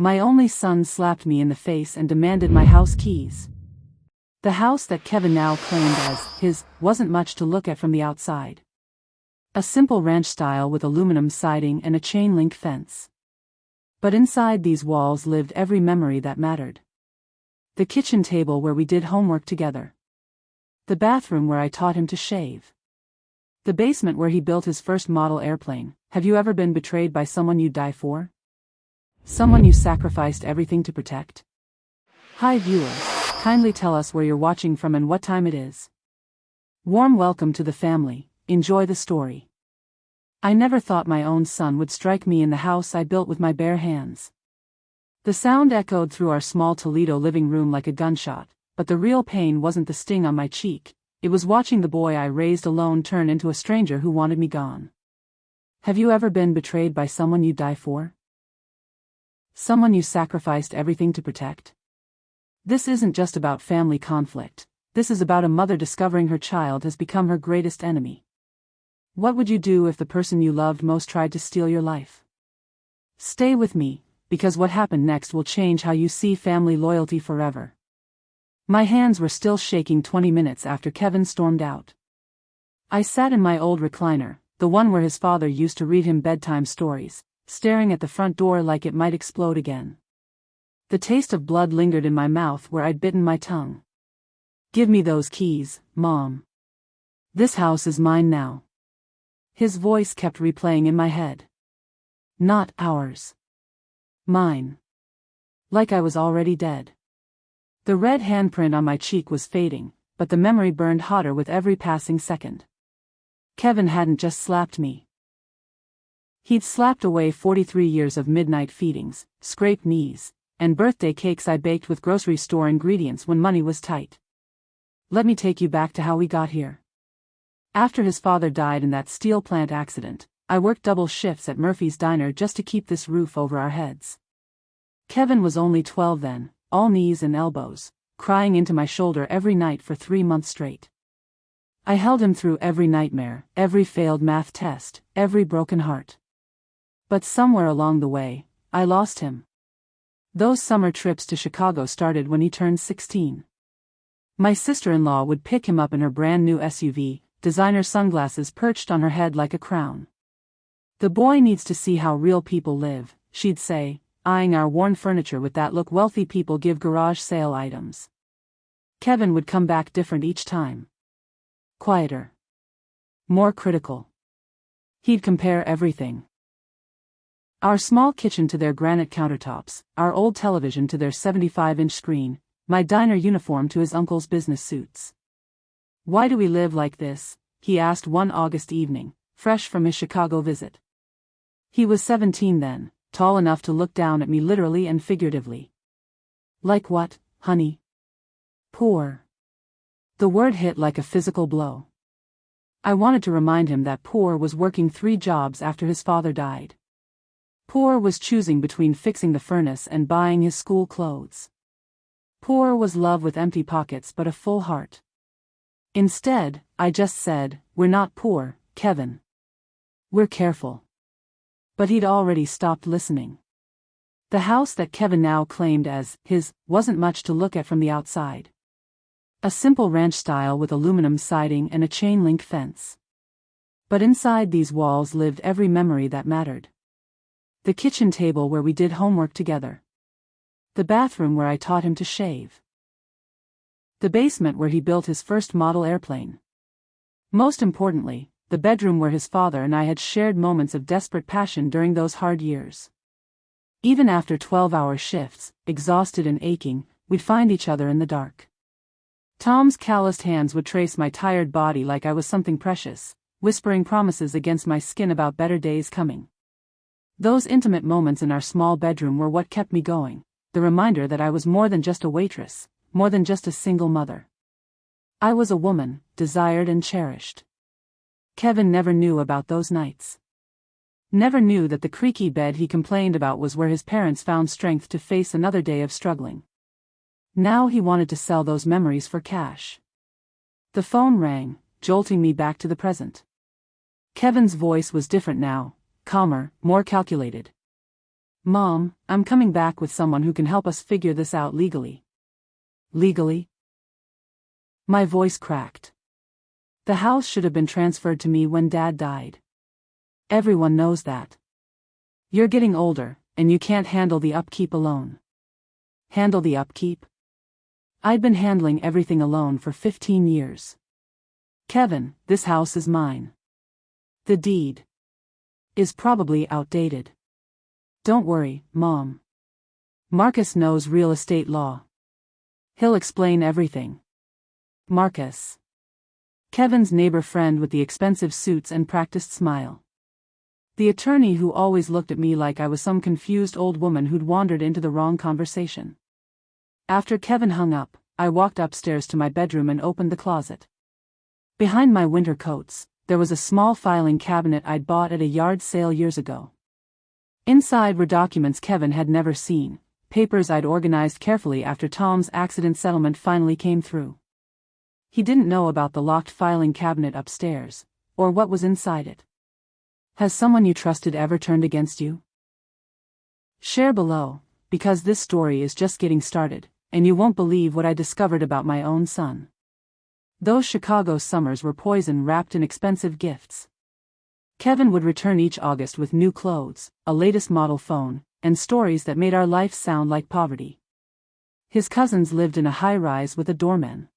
My only son slapped me in the face and demanded my house keys. The house that Kevin now claimed as his wasn't much to look at from the outside. A simple ranch style with aluminum siding and a chain-link fence. But inside these walls lived every memory that mattered. The kitchen table where we did homework together. The bathroom where I taught him to shave. The basement where he built his first model airplane. Have you ever been betrayed by someone you'd die for? Someone you sacrificed everything to protect? Hi viewers, kindly tell us where you're watching from and what time it is. Warm welcome to the family, enjoy the story. I never thought my own son would strike me in the house I built with my bare hands. The sound echoed through our small Toledo living room like a gunshot, but the real pain wasn't the sting on my cheek, it was watching the boy I raised alone turn into a stranger who wanted me gone. Have you ever been betrayed by someone you'd die for? Someone you sacrificed everything to protect? This isn't just about family conflict, this is about a mother discovering her child has become her greatest enemy. What would you do if the person you loved most tried to steal your life? Stay with me, because what happened next will change how you see family loyalty forever. My hands were still shaking 20 minutes after Kevin stormed out. I sat in my old recliner, the one where his father used to read him bedtime stories, staring at the front door like it might explode again. The taste of blood lingered in my mouth where I'd bitten my tongue. Give me those keys, Mom. This house is mine now. His voice kept replaying in my head. Not ours. Mine. Like I was already dead. The red handprint on my cheek was fading, but the memory burned hotter with every passing second. Kevin hadn't just slapped me. He'd slapped away 43 years of midnight feedings, scraped knees, and birthday cakes I baked with grocery store ingredients when money was tight. Let me take you back to how we got here. After his father died in that steel plant accident, I worked double shifts at Murphy's Diner just to keep this roof over our heads. Kevin was only 12 then, all knees and elbows, crying into my shoulder every night for 3 months straight. I held him through every nightmare, every failed math test, every broken heart. But somewhere along the way, I lost him. Those summer trips to Chicago started when he turned 16. My sister-in-law would pick him up in her brand new SUV, designer sunglasses perched on her head like a crown. The boy needs to see how real people live, she'd say, eyeing our worn furniture with that look wealthy people give garage sale items. Kevin would come back different each time. Quieter. More critical. He'd compare everything. Our small kitchen to their granite countertops, our old television to their 75-inch screen, my diner uniform to his uncle's business suits. Why do we live like this? He asked one August evening, fresh from his Chicago visit. He was 17 then, tall enough to look down at me literally and figuratively. Like what, honey? Poor. The word hit like a physical blow. I wanted to remind him that poor was working 3 jobs after his father died. Poor was choosing between fixing the furnace and buying his school clothes. Poor was love with empty pockets but a full heart. Instead, I just said, we're not poor, Kevin. We're careful. But he'd already stopped listening. The house that Kevin now claimed as his wasn't much to look at from the outside. A simple ranch style with aluminum siding and a chain-link fence. But inside these walls lived every memory that mattered. The kitchen table where we did homework together. The bathroom where I taught him to shave. The basement where he built his first model airplane. Most importantly, the bedroom where his father and I had shared moments of desperate passion during those hard years. Even after 12-hour shifts, exhausted and aching, we'd find each other in the dark. Tom's calloused hands would trace my tired body like I was something precious, whispering promises against my skin about better days coming. Those intimate moments in our small bedroom were what kept me going, the reminder that I was more than just a waitress, more than just a single mother. I was a woman, desired and cherished. Kevin never knew about those nights. Never knew that the creaky bed he complained about was where his parents found strength to face another day of struggling. Now he wanted to sell those memories for cash. The phone rang, jolting me back to the present. Kevin's voice was different now, calmer, more calculated. Mom, I'm coming back with someone who can help us figure this out legally. Legally? My voice cracked. The house should have been transferred to me when Dad died. Everyone knows that. You're getting older, and you can't handle the upkeep alone. Handle the upkeep? I'd been handling everything alone for 15 years. Kevin, this house is mine. The deed is probably outdated. Don't worry, Mom. Marcus knows real estate law. He'll explain everything. Marcus. Kevin's neighbor friend with the expensive suits and practiced smile. The attorney who always looked at me like I was some confused old woman who'd wandered into the wrong conversation. After Kevin hung up, I walked upstairs to my bedroom and opened the closet. Behind my winter coats, there was a small filing cabinet I'd bought at a yard sale years ago. Inside were documents Kevin had never seen, papers I'd organized carefully after Tom's accident settlement finally came through. He didn't know about the locked filing cabinet upstairs, or what was inside it. Has someone you trusted ever turned against you? Share below, because this story is just getting started, and you won't believe what I discovered about my own son. Those Chicago summers were poison wrapped in expensive gifts. Kevin would return each August with new clothes, a latest model phone, and stories that made our life sound like poverty. His cousins lived in a high-rise with a doorman.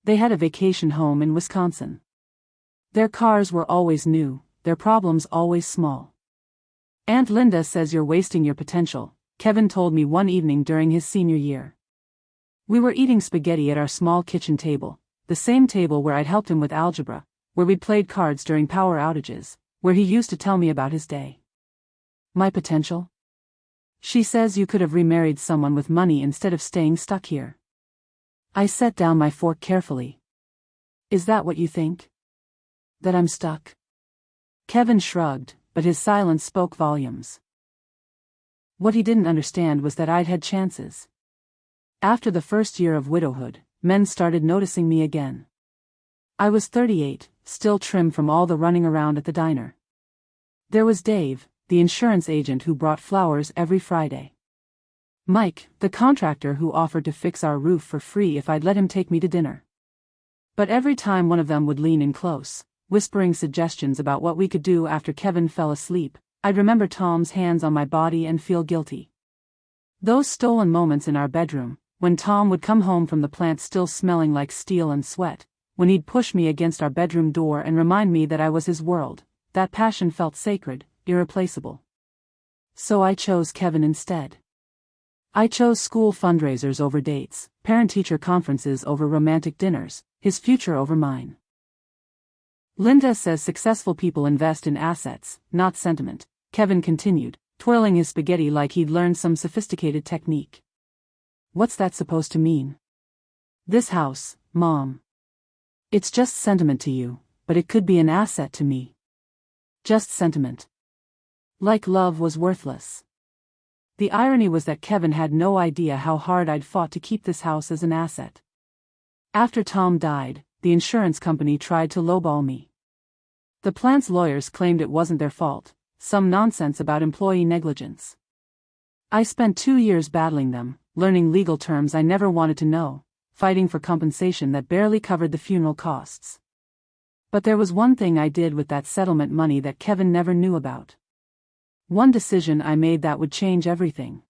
They had a vacation home in Wisconsin. Their cars were always new, their problems always small. Aunt Linda says you're wasting your potential, Kevin told me one evening during his senior year. We were eating spaghetti at our small kitchen table, the same table where I'd helped him with algebra, where we'd played cards during power outages, where he used to tell me about his day. My potential? She says you could have remarried someone with money instead of staying stuck here. I set down my fork carefully. Is that what you think? That I'm stuck? Kevin shrugged, but his silence spoke volumes. What he didn't understand was that I'd had chances. After the first year of widowhood, men started noticing me again. I was 38, still trim from all the running around at the diner. There was Dave, the insurance agent who brought flowers every Friday. Mike, the contractor who offered to fix our roof for free if I'd let him take me to dinner. But every time one of them would lean in close, whispering suggestions about what we could do after Kevin fell asleep, I'd remember Tom's hands on my body and feel guilty. Those stolen moments in our bedroom, when Tom would come home from the plant still smelling like steel and sweat, when he'd push me against our bedroom door and remind me that I was his world, that passion felt sacred, irreplaceable. So I chose Kevin instead. I chose school fundraisers over dates, parent-teacher conferences over romantic dinners, his future over mine. Linda says successful people invest in assets, not sentiment, Kevin continued, twirling his spaghetti like he'd learned some sophisticated technique. What's that supposed to mean? This house, Mom. It's just sentiment to you, but it could be an asset to me. Just sentiment. Like love was worthless. The irony was that Kevin had no idea how hard I'd fought to keep this house as an asset. After Tom died, the insurance company tried to lowball me. The plant's lawyers claimed it wasn't their fault, some nonsense about employee negligence. I spent 2 years battling them, learning legal terms I never wanted to know, fighting for compensation that barely covered the funeral costs. But there was one thing I did with that settlement money that Kevin never knew about. One decision I made that would change everything.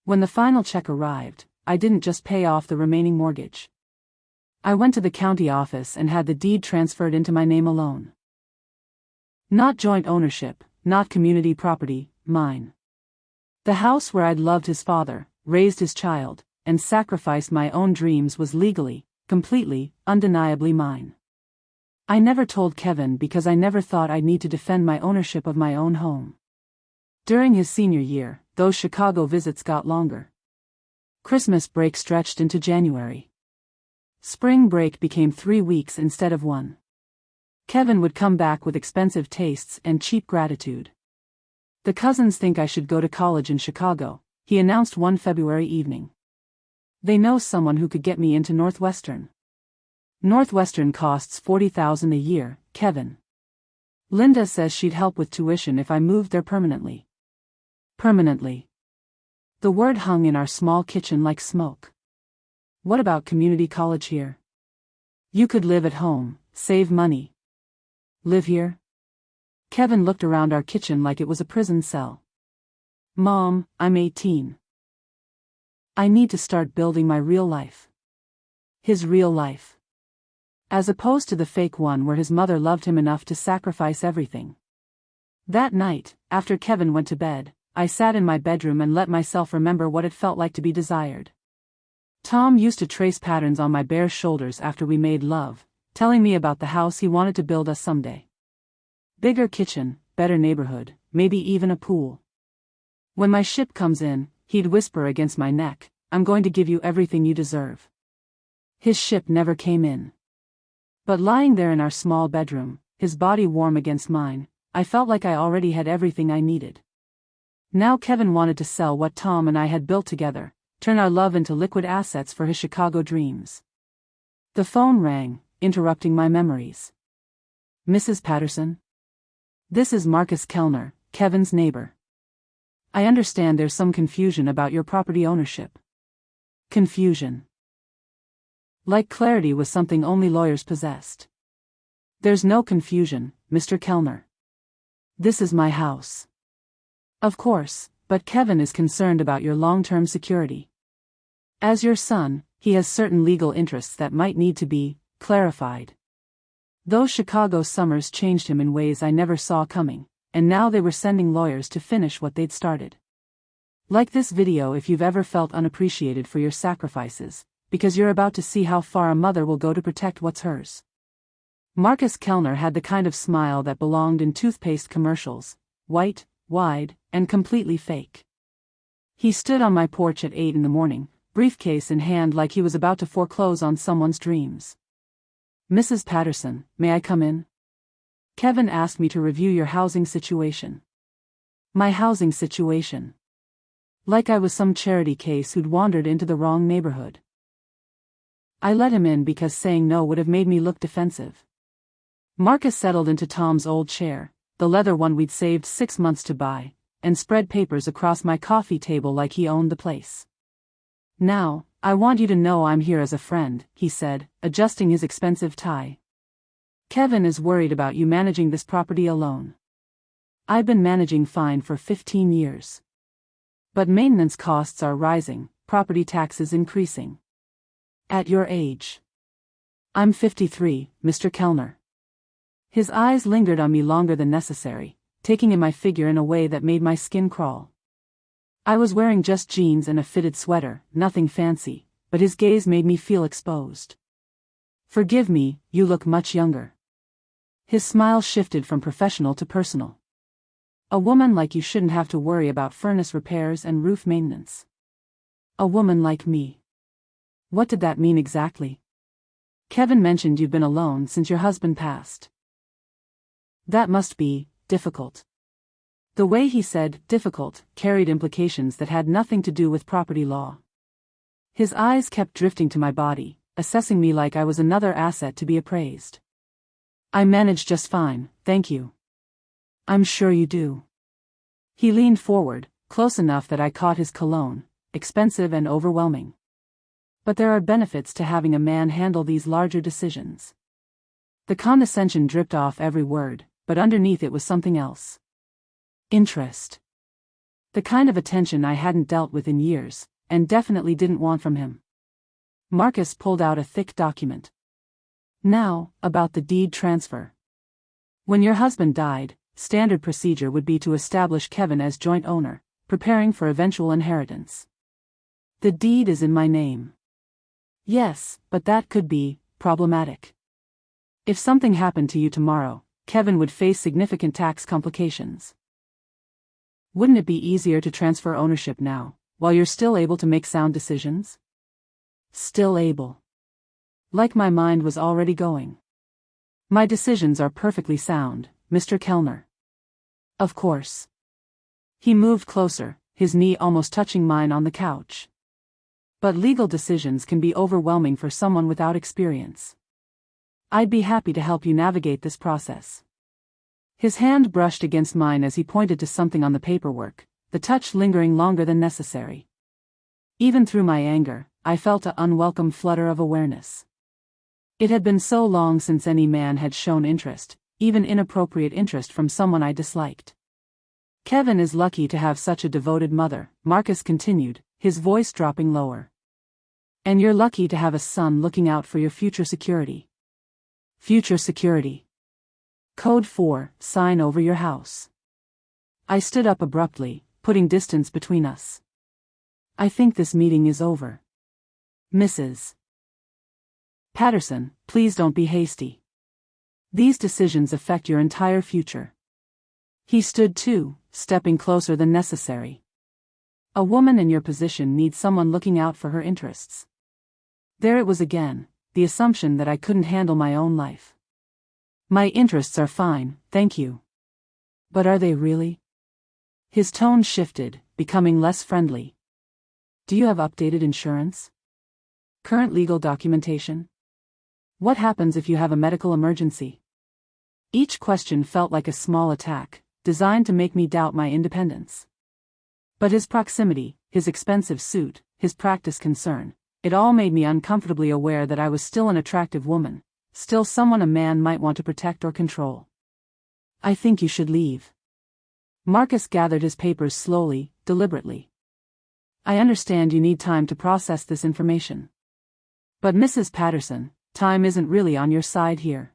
When the final check arrived, I didn't just pay off the remaining mortgage. I went to the county office and had the deed transferred into my name alone. Not joint ownership, not community property, mine. The house where I'd loved his father, raised his child, and sacrificed my own dreams was legally, completely, undeniably mine. I never told Kevin because I never thought I'd need to defend my ownership of my own home. During his senior year, those Chicago visits got longer. Christmas break stretched into January. Spring break became 3 weeks instead of 1. Kevin would come back with expensive tastes and cheap gratitude. The cousins think I should go to college in Chicago, he announced one February evening. They know someone who could get me into Northwestern. Northwestern costs $40,000 a year, Kevin. Linda says she'd help with tuition if I moved there permanently. Permanently. The word hung in our small kitchen like smoke. What about community college here? You could live at home, save money. Live here? Kevin looked around our kitchen like it was a prison cell. Mom, I'm 18. I need to start building my real life. His real life. As opposed to the fake one where his mother loved him enough to sacrifice everything. That night, after Kevin went to bed, I sat in my bedroom and let myself remember what it felt like to be desired. Tom used to trace patterns on my bare shoulders after we made love, telling me about the house he wanted to build us someday. Bigger kitchen, better neighborhood, maybe even a pool. When my ship comes in, he'd whisper against my neck, I'm going to give you everything you deserve. His ship never came in. But lying there in our small bedroom, his body warm against mine, I felt like I already had everything I needed. Now Kevin wanted to sell what Tom and I had built together, turn our love into liquid assets for his Chicago dreams. The phone rang, interrupting my memories. Mrs. Patterson? This is Marcus Kellner, Kevin's neighbor. I understand there's some confusion about your property ownership. Confusion. Like clarity was something only lawyers possessed. There's no confusion, Mr. Kellner. This is my house. Of course, but Kevin is concerned about your long-term security. As your son, he has certain legal interests that might need to be clarified. Those Chicago summers changed him in ways I never saw coming, and now they were sending lawyers to finish what they'd started. Like this video if you've ever felt unappreciated for your sacrifices, because you're about to see how far a mother will go to protect what's hers. Marcus Kellner had the kind of smile that belonged in toothpaste commercials, white, wide, and completely fake. He stood on my porch at 8 in the morning, briefcase in hand like he was about to foreclose on someone's dreams. Mrs. Patterson, may I come in? Kevin asked me to review your housing situation. My housing situation. Like I was some charity case who'd wandered into the wrong neighborhood. I let him in because saying no would have made me look defensive. Marcus settled into Tom's old chair, the leather one we'd saved 6 months to buy, and spread papers across my coffee table like he owned the place. Now, I want you to know I'm here as a friend, he said, adjusting his expensive tie. Kevin is worried about you managing this property alone. I've been managing fine for 15 years. But maintenance costs are rising, property taxes increasing. At your age. I'm 53, Mr. Kellner. His eyes lingered on me longer than necessary, taking in my figure in a way that made my skin crawl. I was wearing just jeans and a fitted sweater, nothing fancy, but his gaze made me feel exposed. Forgive me, you look much younger. His smile shifted from professional to personal. A woman like you shouldn't have to worry about furnace repairs and roof maintenance. A woman like me. What did that mean exactly? Kevin mentioned you've been alone since your husband passed. That must be difficult. The way he said difficult carried implications that had nothing to do with property law. His eyes kept drifting to my body, assessing me like I was another asset to be appraised. I manage just fine, thank you. I'm sure you do. He leaned forward, close enough that I caught his cologne, expensive and overwhelming. But there are benefits to having a man handle these larger decisions. The condescension dripped off every word, but underneath it was something else. Interest. The kind of attention I hadn't dealt with in years, and definitely didn't want from him. Marcus pulled out a thick document. Now, about the deed transfer. When your husband died, standard procedure would be to establish Kevin as joint owner, preparing for eventual inheritance. The deed is in my name. Yes, but that could be problematic. If something happened to you tomorrow, Kevin would face significant tax complications. Wouldn't it be easier to transfer ownership now, while you're still able to make sound decisions? Still able. Like my mind was already going. My decisions are perfectly sound, Mr. Kellner. Of course. He moved closer, his knee almost touching mine on the couch. But legal decisions can be overwhelming for someone without experience. I'd be happy to help you navigate this process. His hand brushed against mine as he pointed to something on the paperwork, the touch lingering longer than necessary. Even through my anger, I felt an unwelcome flutter of awareness. It had been so long since any man had shown interest, even inappropriate interest from someone I disliked. Kevin is lucky to have such a devoted mother, Marcus continued, his voice dropping lower. And you're lucky to have a son looking out for your future security. Future security. Code 4, sign over your house. I stood up abruptly, putting distance between us. I think this meeting is over. Mrs. Patterson, please don't be hasty. These decisions affect your entire future. He stood too, stepping closer than necessary. A woman in your position needs someone looking out for her interests. There it was again, the assumption that I couldn't handle my own life. My interests are fine, thank you. But are they really? His tone shifted, becoming less friendly. Do you have updated insurance? Current legal documentation? What happens if you have a medical emergency? Each question felt like a small attack, designed to make me doubt my independence. But his proximity, his expensive suit, his practice concern, it all made me uncomfortably aware that I was still an attractive woman, still someone a man might want to protect or control. I think you should leave. Marcus gathered his papers slowly, deliberately. I understand you need time to process this information. But Mrs. Patterson, time isn't really on your side here.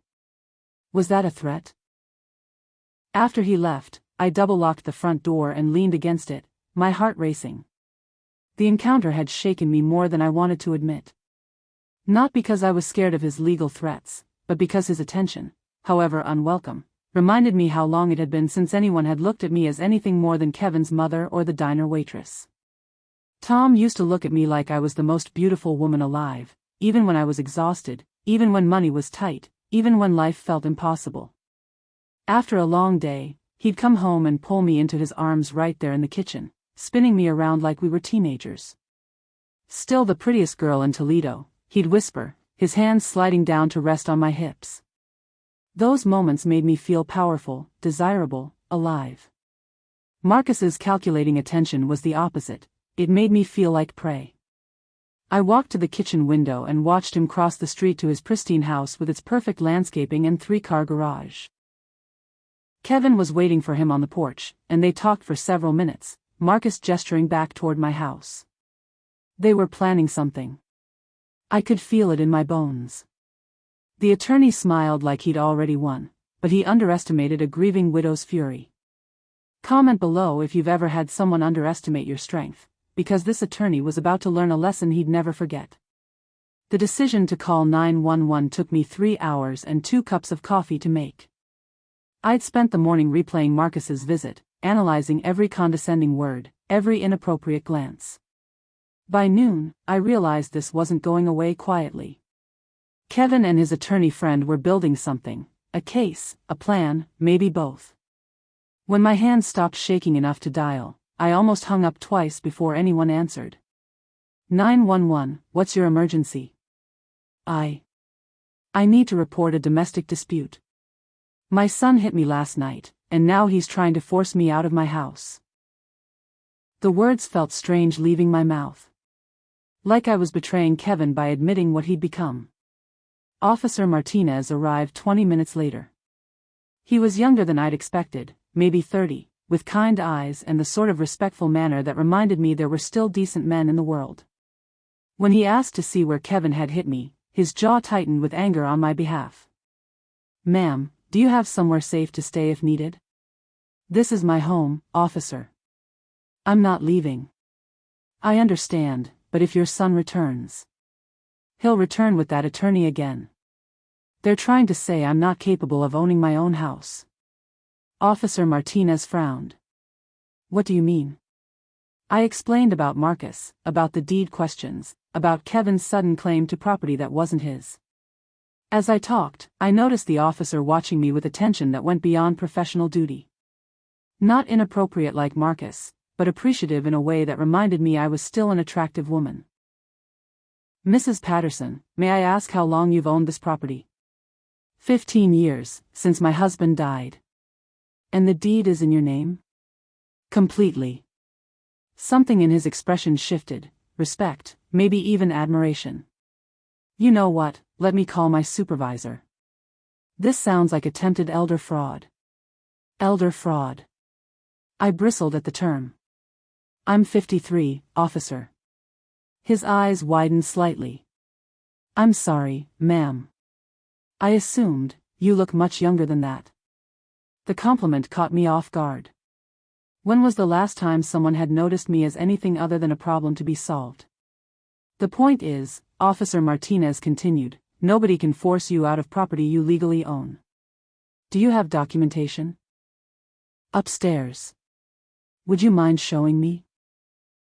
Was that a threat? After he left, I double-locked the front door and leaned against it, my heart racing. The encounter had shaken me more than I wanted to admit. Not because I was scared of his legal threats, but because his attention, however unwelcome, reminded me how long it had been since anyone had looked at me as anything more than Kevin's mother or the diner waitress. Tom used to look at me like I was the most beautiful woman alive, even when I was exhausted, even when money was tight, even when life felt impossible. After a long day, he'd come home and pull me into his arms right there in the kitchen, spinning me around like we were teenagers. Still the prettiest girl in Toledo, he'd whisper, his hands sliding down to rest on my hips. Those moments made me feel powerful, desirable, alive. Marcus's calculating attention was the opposite, it made me feel like prey. I walked to the kitchen window and watched him cross the street to his pristine house with its perfect landscaping and 3-car garage. Kevin was waiting for him on the porch, and they talked for several minutes, Marcus gesturing back toward my house. They were planning something. I could feel it in my bones. The attorney smiled like he'd already won, but he underestimated a grieving widow's fury. Comment below if you've ever had someone underestimate your strength, because this attorney was about to learn a lesson he'd never forget. The decision to call 911 took me 3 hours and 2 cups of coffee to make. I'd spent the morning replaying Marcus's visit, analyzing every condescending word, every inappropriate glance. By noon, I realized this wasn't going away quietly. Kevin and his attorney friend were building something, a case, a plan, maybe both. When my hands stopped shaking enough to dial, I almost hung up twice before anyone answered. 911, what's your emergency? I need to report a domestic dispute. My son hit me last night, and now he's trying to force me out of my house. The words felt strange leaving my mouth. Like I was betraying Kevin by admitting what he'd become. Officer Martinez arrived 20 minutes later. He was younger than I'd expected, maybe 30, with kind eyes and the sort of respectful manner that reminded me there were still decent men in the world. When he asked to see where Kevin had hit me, his jaw tightened with anger on my behalf. Ma'am, do you have somewhere safe to stay if needed? This is my home, officer. I'm not leaving. I understand, but if your son returns, he'll return with that attorney again. They're trying to say I'm not capable of owning my own house. Officer Martinez frowned. What do you mean? I explained about Marcus, about the deed questions, about Kevin's sudden claim to property that wasn't his. As I talked, I noticed the officer watching me with attention that went beyond professional duty. Not inappropriate like Marcus, but appreciative in a way that reminded me I was still an attractive woman. Mrs. Patterson, may I ask how long you've owned this property? 15 years, since my husband died. And the deed is in your name? Completely. Something in his expression shifted, respect, maybe even admiration. You know what, let me call my supervisor. This sounds like attempted elder fraud. Elder fraud. I bristled at the term. I'm 53, officer. His eyes widened slightly. I'm sorry, ma'am. I assumed, you look much younger than that. The compliment caught me off guard. When was the last time someone had noticed me as anything other than a problem to be solved? The point is, Officer Martinez continued, nobody can force you out of property you legally own. Do you have documentation? Upstairs. Would you mind showing me?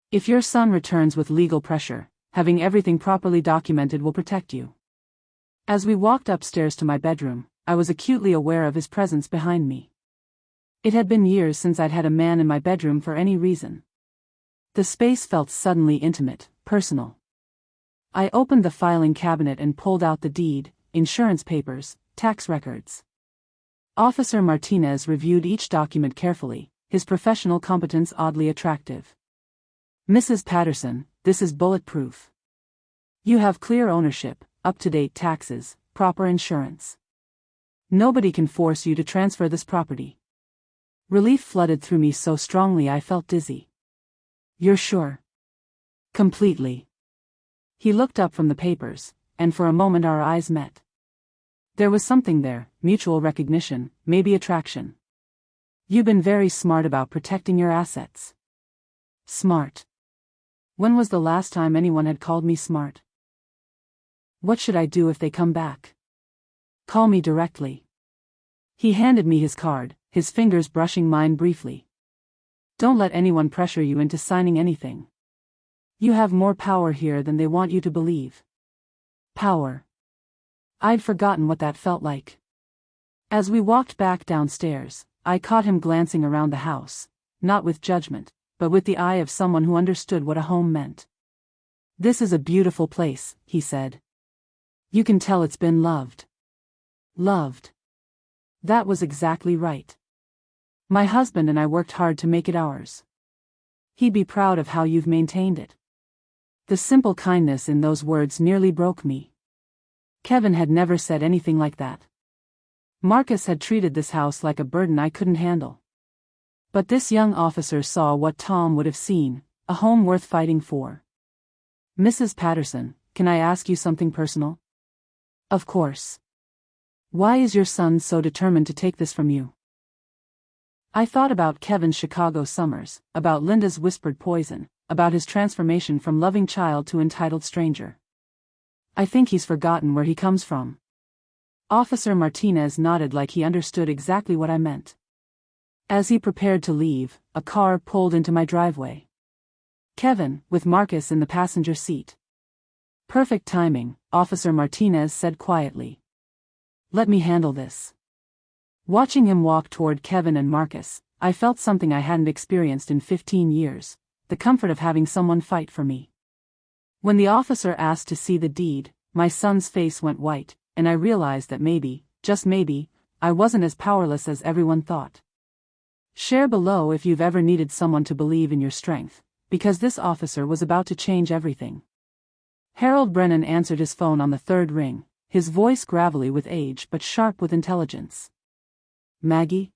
If your son returns with legal pressure, having everything properly documented will protect you. As we walked upstairs to my bedroom, I was acutely aware of his presence behind me. It had been years since I'd had a man in my bedroom for any reason. The space felt suddenly intimate, personal. I opened the filing cabinet and pulled out the deed, insurance papers, tax records. Officer Martinez reviewed each document carefully, his professional competence oddly attractive. Mrs. Patterson, this is bulletproof. You have clear ownership, up-to-date taxes, proper insurance. Nobody can force you to transfer this property. Relief flooded through me so strongly I felt dizzy. You're sure? Completely. He looked up from the papers, and for a moment our eyes met. There was something there, mutual recognition, maybe attraction. You've been very smart about protecting your assets. Smart. When was the last time anyone had called me smart? What should I do if they come back? Call me directly. He handed me his card, his fingers brushing mine briefly. Don't let anyone pressure you into signing anything. You have more power here than they want you to believe. Power. I'd forgotten what that felt like. As we walked back downstairs, I caught him glancing around the house, not with judgment, but with the eye of someone who understood what a home meant. This is a beautiful place, he said. You can tell it's been loved. Loved. That was exactly right. My husband and I worked hard to make it ours. He'd be proud of how you've maintained it. The simple kindness in those words nearly broke me. Kevin had never said anything like that. Marcus had treated this house like a burden I couldn't handle. But this young officer saw what Tom would have seen, a home worth fighting for. Mrs. Patterson, can I ask you something personal? Of course. Why is your son so determined to take this from you? I thought about Kevin's Chicago summers, about Linda's whispered poison, about his transformation from loving child to entitled stranger. I think he's forgotten where he comes from. Officer Martinez nodded like he understood exactly what I meant. As he prepared to leave, a car pulled into my driveway. Kevin, with Marcus in the passenger seat. Perfect timing, Officer Martinez said quietly. Let me handle this. Watching him walk toward Kevin and Marcus, I felt something I hadn't experienced in 15 years, the comfort of having someone fight for me. When the officer asked to see the deed, my son's face went white, and I realized that maybe, just maybe, I wasn't as powerless as everyone thought. Share below if you've ever needed someone to believe in your strength, because this officer was about to change everything. Harold Brennan answered his phone on the third ring, his voice gravelly with age but sharp with intelligence. Maggie?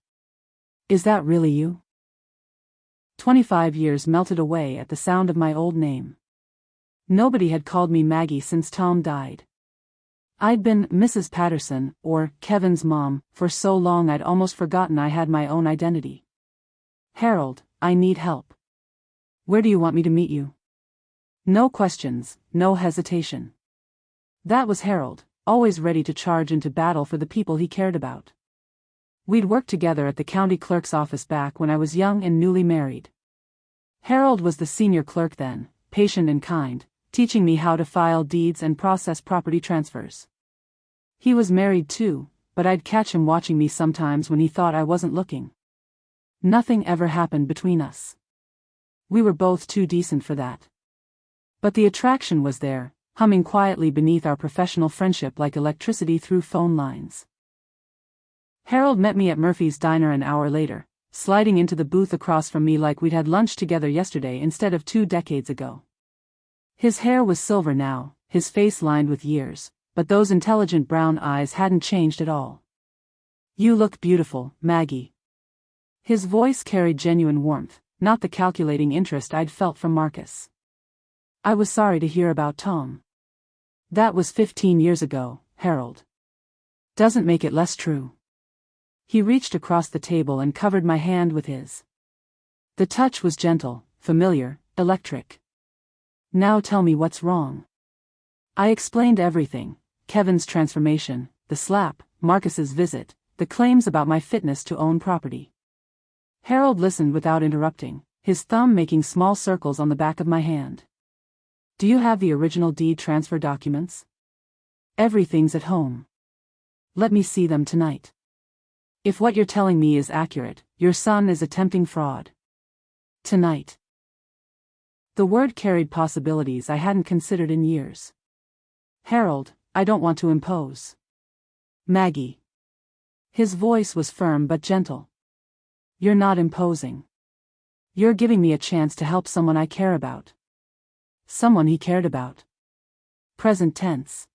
Is that really you? 25 years melted away at the sound of my old name. Nobody had called me Maggie since Tom died. I'd been Mrs. Patterson, or Kevin's mom, for so long I'd almost forgotten I had my own identity. Harold, I need help. Where do you want me to meet you? No questions, no hesitation. That was Harold, always ready to charge into battle for the people he cared about. We'd worked together at the county clerk's office back when I was young and newly married. Harold was the senior clerk then, patient and kind, teaching me how to file deeds and process property transfers. He was married too, but I'd catch him watching me sometimes when he thought I wasn't looking. Nothing ever happened between us. We were both too decent for that. But the attraction was there, humming quietly beneath our professional friendship like electricity through phone lines. Harold met me at Murphy's Diner an hour later, sliding into the booth across from me like we'd had lunch together yesterday instead of 2 decades ago. His hair was silver now, his face lined with years, but those intelligent brown eyes hadn't changed at all. "You look beautiful, Maggie." His voice carried genuine warmth, not the calculating interest I'd felt from Marcus. "I was sorry to hear about Tom. That was 15 years ago, Harold. Doesn't make it less true." He reached across the table and covered my hand with his. The touch was gentle, familiar, electric. "Now tell me what's wrong." I explained everything: Kevin's transformation, the slap, Marcus's visit, the claims about my fitness to own property. Harold listened without interrupting, his thumb making small circles on the back of my hand. "Do you have the original deed transfer documents?" "Everything's at home." "Let me see them tonight. If what you're telling me is accurate, your son is attempting fraud." "Tonight." The word carried possibilities I hadn't considered in years. "Harold, I don't want to impose." "Maggie." His voice was firm but gentle. "You're not imposing. You're giving me a chance to help someone I care about." Someone he cared about. Present tense.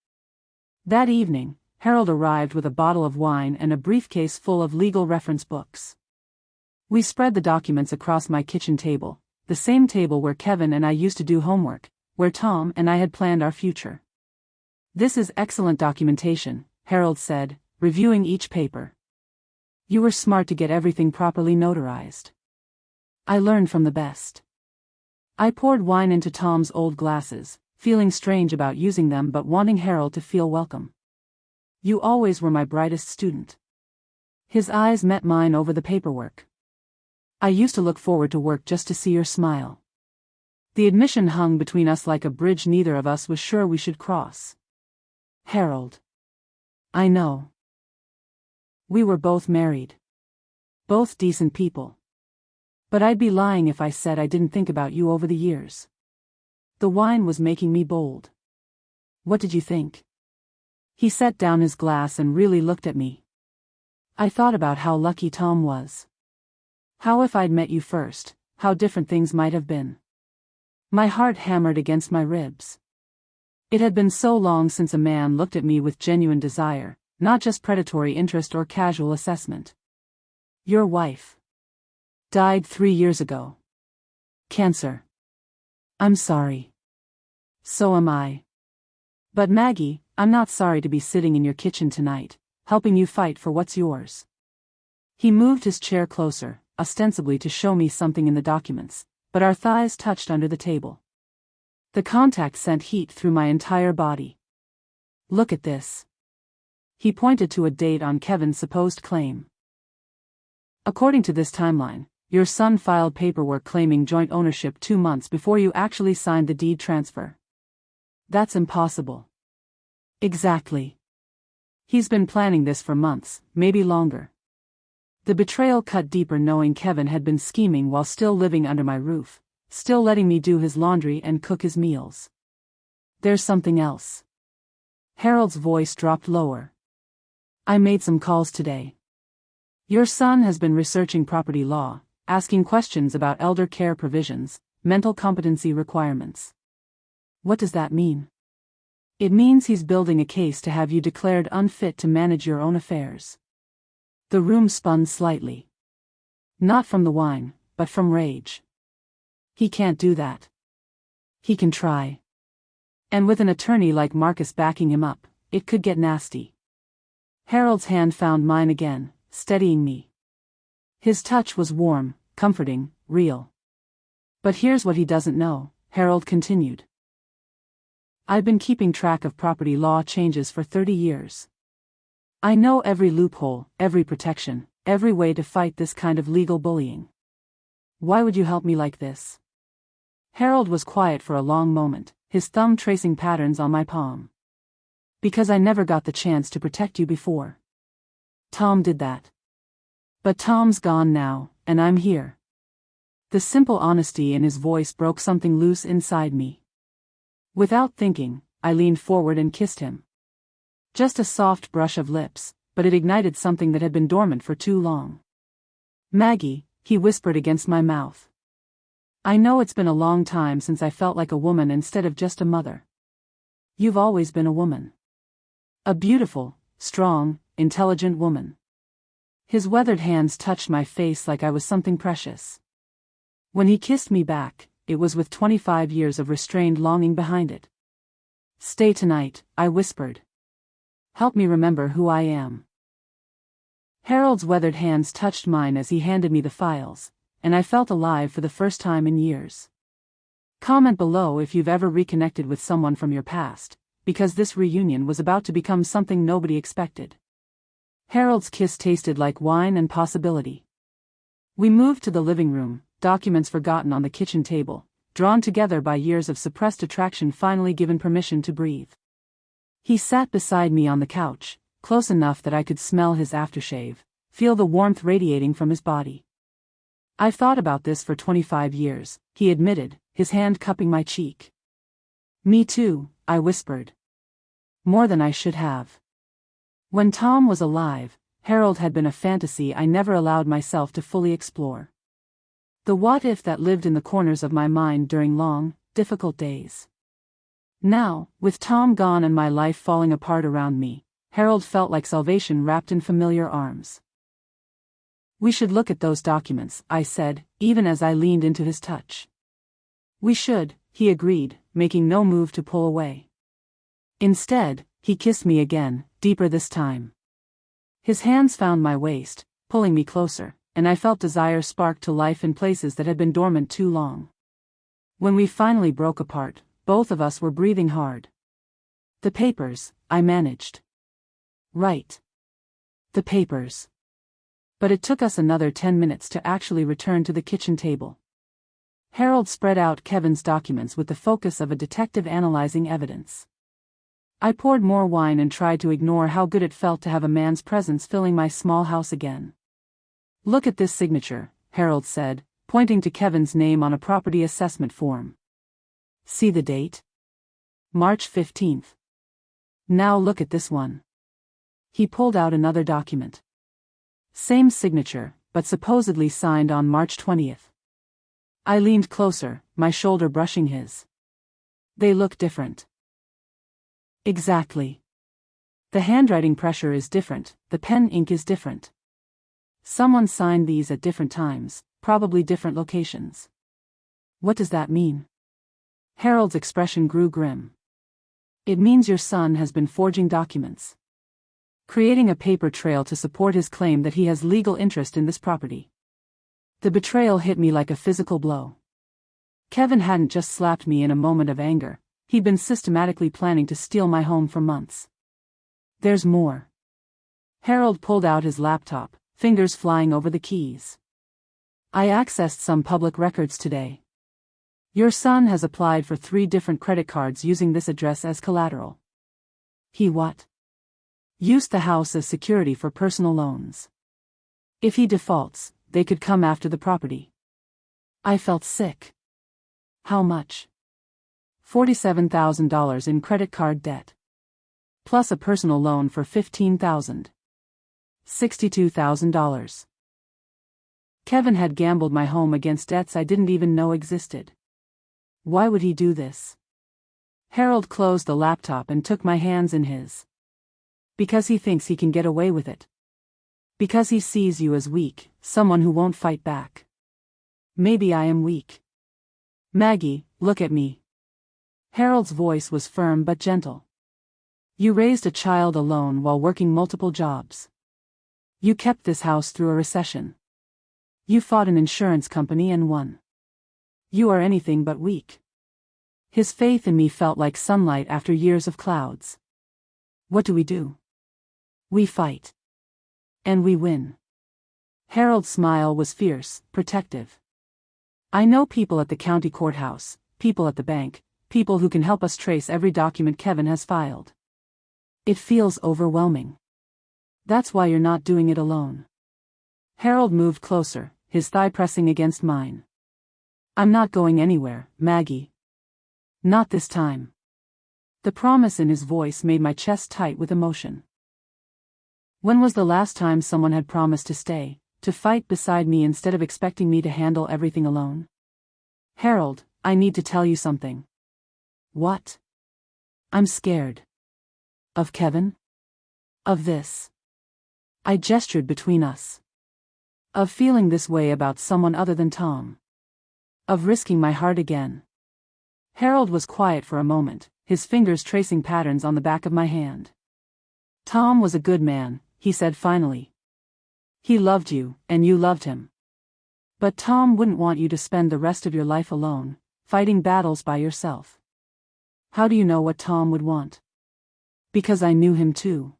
That evening, Harold arrived with a bottle of wine and a briefcase full of legal reference books. We spread the documents across my kitchen table, the same table where Kevin and I used to do homework, where Tom and I had planned our future. "This is excellent documentation," Harold said, reviewing each paper. "You were smart to get everything properly notarized." "I learned from the best." I poured wine into Tom's old glasses, feeling strange about using them but wanting Harold to feel welcome. "You always were my brightest student." His eyes met mine over the paperwork. "I used to look forward to work just to see your smile." The admission hung between us like a bridge neither of us was sure we should cross. "Harold." "I know. We were both married. Both decent people. But I'd be lying if I said I didn't think about you over the years." The wine was making me bold. "What did you think?" He set down his glass and really looked at me. "I thought about how lucky Tom was. How if I'd met you first, how different things might have been." My heart hammered against my ribs. It had been so long since a man looked at me with genuine desire, not just predatory interest or casual assessment. "Your wife died 3 years ago. Cancer." "I'm sorry." "So am I. But Maggie, I'm not sorry to be sitting in your kitchen tonight, helping you fight for what's yours." He moved his chair closer, ostensibly to show me something in the documents, but our thighs touched under the table. The contact sent heat through my entire body. "Look at this." He pointed to a date on Kevin's supposed claim. "According to this timeline, your son filed paperwork claiming joint ownership 2 months before you actually signed the deed transfer." "That's impossible." "Exactly. He's been planning this for months, maybe longer." The betrayal cut deeper knowing Kevin had been scheming while still living under my roof, still letting me do his laundry and cook his meals. "There's something else." Harold's voice dropped lower. "I made some calls today. Your son has been researching property law, asking questions about elder care provisions, mental competency requirements." "What does that mean?" "It means he's building a case to have you declared unfit to manage your own affairs." The room spun slightly. Not from the wine, but from rage. "He can't do that." "He can try. And with an attorney like Marcus backing him up, it could get nasty." Harold's hand found mine again, steadying me. His touch was warm, comforting, real. "But here's what he doesn't know," Harold continued. "I've been keeping track of property law changes for 30 years. I know every loophole, every protection, every way to fight this kind of legal bullying. Why would you help me like this?" Harold was quiet for a long moment, his thumb tracing patterns on my palm. "Because I never got the chance to protect you before. Tom did that. But Tom's gone now, and I'm here." The simple honesty in his voice broke something loose inside me. Without thinking, I leaned forward and kissed him. Just a soft brush of lips, but it ignited something that had been dormant for too long. Maggie, he whispered against my mouth. I know it's been a long time since I felt like a woman instead of just a mother. You've always been a woman. A beautiful, strong, intelligent woman. His weathered hands touched my face like I was something precious. When he kissed me back, it was with 25 years of restrained longing behind it. Stay tonight, I whispered. Help me remember who I am. Harold's weathered hands touched mine as he handed me the files, and I felt alive for the first time in years. Comment below if you've ever reconnected with someone from your past, because this reunion was about to become something nobody expected. Harold's kiss tasted like wine and possibility. We moved to the living room, documents forgotten on the kitchen table, drawn together by years of suppressed attraction finally given permission to breathe. He sat beside me on the couch, close enough that I could smell his aftershave, feel the warmth radiating from his body. I've thought about this for 25 years, he admitted, his hand cupping my cheek. Me too, I whispered. More than I should have. When Tom was alive, Harold had been a fantasy I never allowed myself to fully explore. The what-if that lived in the corners of my mind during long, difficult days. Now, with Tom gone and my life falling apart around me, Harold felt like salvation wrapped in familiar arms. We should look at those documents, I said, even as I leaned into his touch. We should, he agreed, making no move to pull away. Instead, he kissed me again, deeper this time. His hands found my waist, pulling me closer, and I felt desire spark to life in places that had been dormant too long. When we finally broke apart, both of us were breathing hard. The papers, I managed. Right. The papers. But it took us another 10 minutes to actually return to the kitchen table. Harold spread out Kevin's documents with the focus of a detective analyzing evidence. I poured more wine and tried to ignore how good it felt to have a man's presence filling my small house again. Look at this signature, Harold said, pointing to Kevin's name on a property assessment form. See the date? March 15th. Now look at this one. He pulled out another document. Same signature, but supposedly signed on March 20th. I leaned closer, my shoulder brushing his. They look different. Exactly. The handwriting pressure is different, the pen ink is different. Someone signed these at different times, probably different locations. What does that mean? Harold's expression grew grim. It means your son has been forging documents. Creating a paper trail to support his claim that he has legal interest in this property. The betrayal hit me like a physical blow. Kevin hadn't just slapped me in a moment of anger, he'd been systematically planning to steal my home for months. There's more. Harold pulled out his laptop, fingers flying over the keys. I accessed some public records today. Your son has applied for 3 different credit cards using this address as collateral. He what? Used the house as security for personal loans. If he defaults, they could come after the property. I felt sick. How much? $47,000 in credit card debt. Plus a personal loan for $15,000. $62,000. Kevin had gambled my home against debts I didn't even know existed. Why would he do this? Harold closed the laptop and took my hands in his. Because he thinks he can get away with it. Because he sees you as weak, someone who won't fight back. Maybe I am weak. Maggie, look at me. Harold's voice was firm but gentle. You raised a child alone while working multiple jobs. You kept this house through a recession. You fought an insurance company and won. You are anything but weak. His faith in me felt like sunlight after years of clouds. What do? We fight. And we win. Harold's smile was fierce, protective. I know people at the county courthouse, people at the bank, people who can help us trace every document Kevin has filed. It feels overwhelming. That's why you're not doing it alone. Harold moved closer, his thigh pressing against mine. I'm not going anywhere, Maggie. Not this time. The promise in his voice made my chest tight with emotion. When was the last time someone had promised to stay, to fight beside me instead of expecting me to handle everything alone. Harold, I need to tell you something. What? I'm scared. Of Kevin? Of this. I gestured between us. Of feeling this way about someone other than Tom. Of risking my heart again. Harold was quiet for a moment, his fingers tracing patterns on the back of my hand. Tom was a good man, he said finally. He loved you, and you loved him. But Tom wouldn't want you to spend the rest of your life alone, fighting battles by yourself. How do you know what Tom would want? Because I knew him too.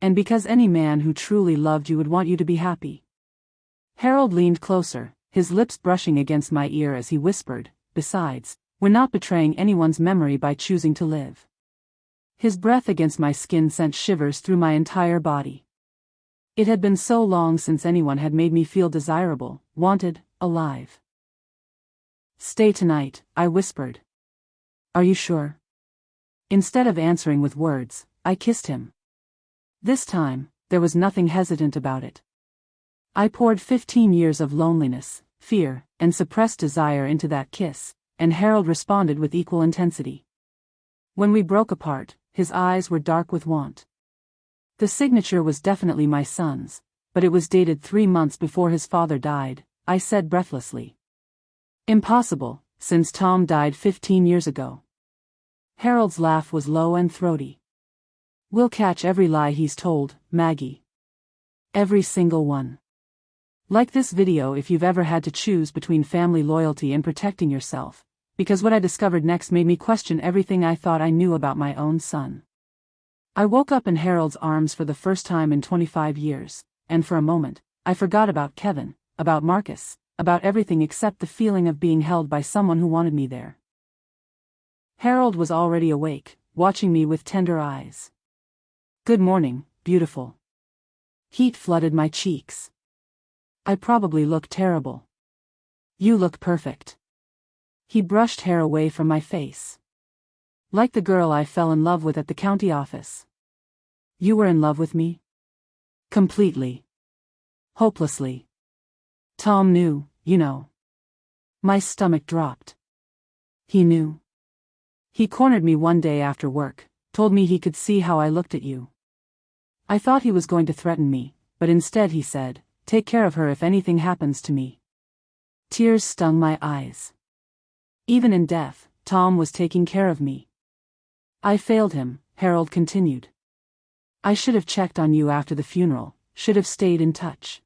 And because any man who truly loved you would want you to be happy. Harold leaned closer, his lips brushing against my ear as he whispered, besides, we're not betraying anyone's memory by choosing to live. His breath against my skin sent shivers through my entire body. It had been so long since anyone had made me feel desirable, wanted, alive. Stay tonight, I whispered. Are you sure? Instead of answering with words, I kissed him. This time, there was nothing hesitant about it. I poured 15 years of loneliness, fear, and suppressed desire into that kiss, and Harold responded with equal intensity. When we broke apart, his eyes were dark with want. The signature was definitely my son's, but it was dated 3 months before his father died, I said breathlessly. Impossible, since Tom died 15 years ago. Harold's laugh was low and throaty. We'll catch every lie he's told, Maggie. Every single one. Like this video if you've ever had to choose between family loyalty and protecting yourself, because what I discovered next made me question everything I thought I knew about my own son. I woke up in Harold's arms for the first time in 25 years, and for a moment, I forgot about Kevin, about Marcus, about everything except the feeling of being held by someone who wanted me there. Harold was already awake, watching me with tender eyes. Good morning, beautiful. Heat flooded my cheeks. I probably look terrible. You look perfect. He brushed hair away from my face. Like the girl I fell in love with at the county office. You were in love with me? Completely. Hopelessly. Tom knew, you know. My stomach dropped. He knew. He cornered me one day after work, told me he could see how I looked at you. I thought he was going to threaten me, but instead he said, take care of her if anything happens to me. Tears stung my eyes. Even in death, Tom was taking care of me. I failed him, Harold continued. I should have checked on you after the funeral, should have stayed in touch.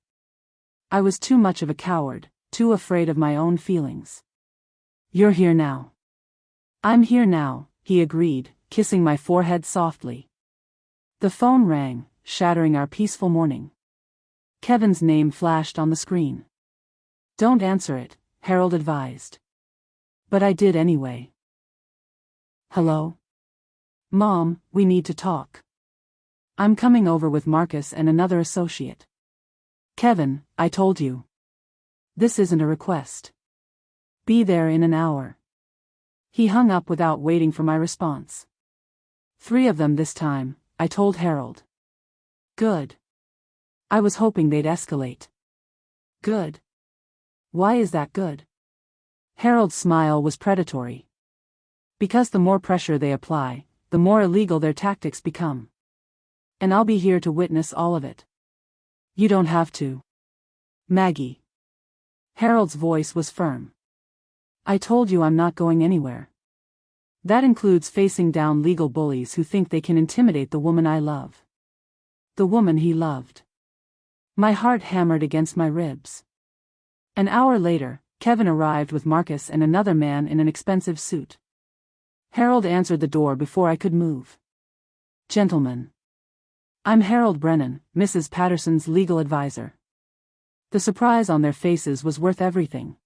I was too much of a coward, too afraid of my own feelings. You're here now. I'm here now, he agreed, kissing my forehead softly. The phone rang, shattering our peaceful morning. Kevin's name flashed on the screen. Don't answer it, Harold advised. But I did anyway. Hello? Mom, we need to talk. I'm coming over with Marcus and another associate. Kevin, I told you. This isn't a request. Be there in an hour. He hung up without waiting for my response. 3 of them this time, I told Harold. Good. I was hoping they'd escalate. Good. Why is that good? Harold's smile was predatory. Because the more pressure they apply, the more illegal their tactics become. And I'll be here to witness all of it. You don't have to. Maggie. Harold's voice was firm. I told you I'm not going anywhere. That includes facing down legal bullies who think they can intimidate the woman I love. The woman he loved. My heart hammered against my ribs. An hour later, Kevin arrived with Marcus and another man in an expensive suit. Harold answered the door before I could move. Gentlemen. I'm Harold Brennan, Mrs. Patterson's legal advisor. The surprise on their faces was worth everything.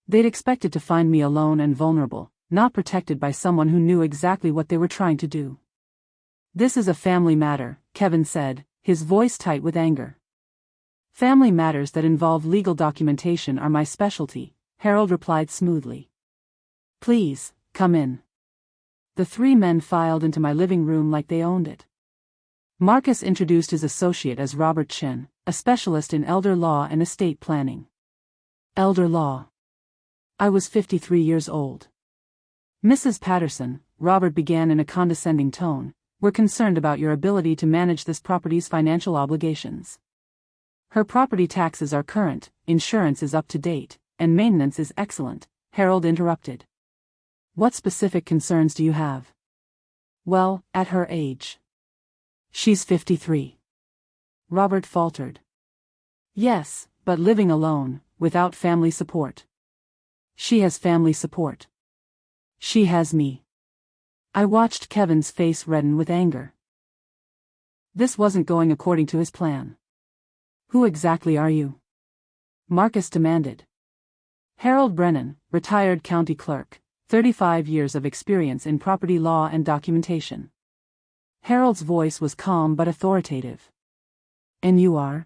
They'd expected to find me alone and vulnerable, not protected by someone who knew exactly what they were trying to do. This is a family matter, Kevin said, his voice tight with anger. Family matters that involve legal documentation are my specialty, Harold replied smoothly. Please, come in. The 3 men filed into my living room like they owned it. Marcus introduced his associate as Robert Chen, a specialist in elder law and estate planning. Elder law. I was 53 years old. Mrs. Patterson, Robert began in a condescending tone, we're concerned about your ability to manage this property's financial obligations. Her property taxes are current, insurance is up to date, and maintenance is excellent, Harold interrupted. What specific concerns do you have? Well, at her age. She's 53. Robert faltered. Yes, but living alone, without family support. She has family support. She has me. I watched Kevin's face redden with anger. This wasn't going according to his plan. Who exactly are you? Marcus demanded. Harold Brennan, retired county clerk, 35 years of experience in property law and documentation. Harold's voice was calm but authoritative. And you are?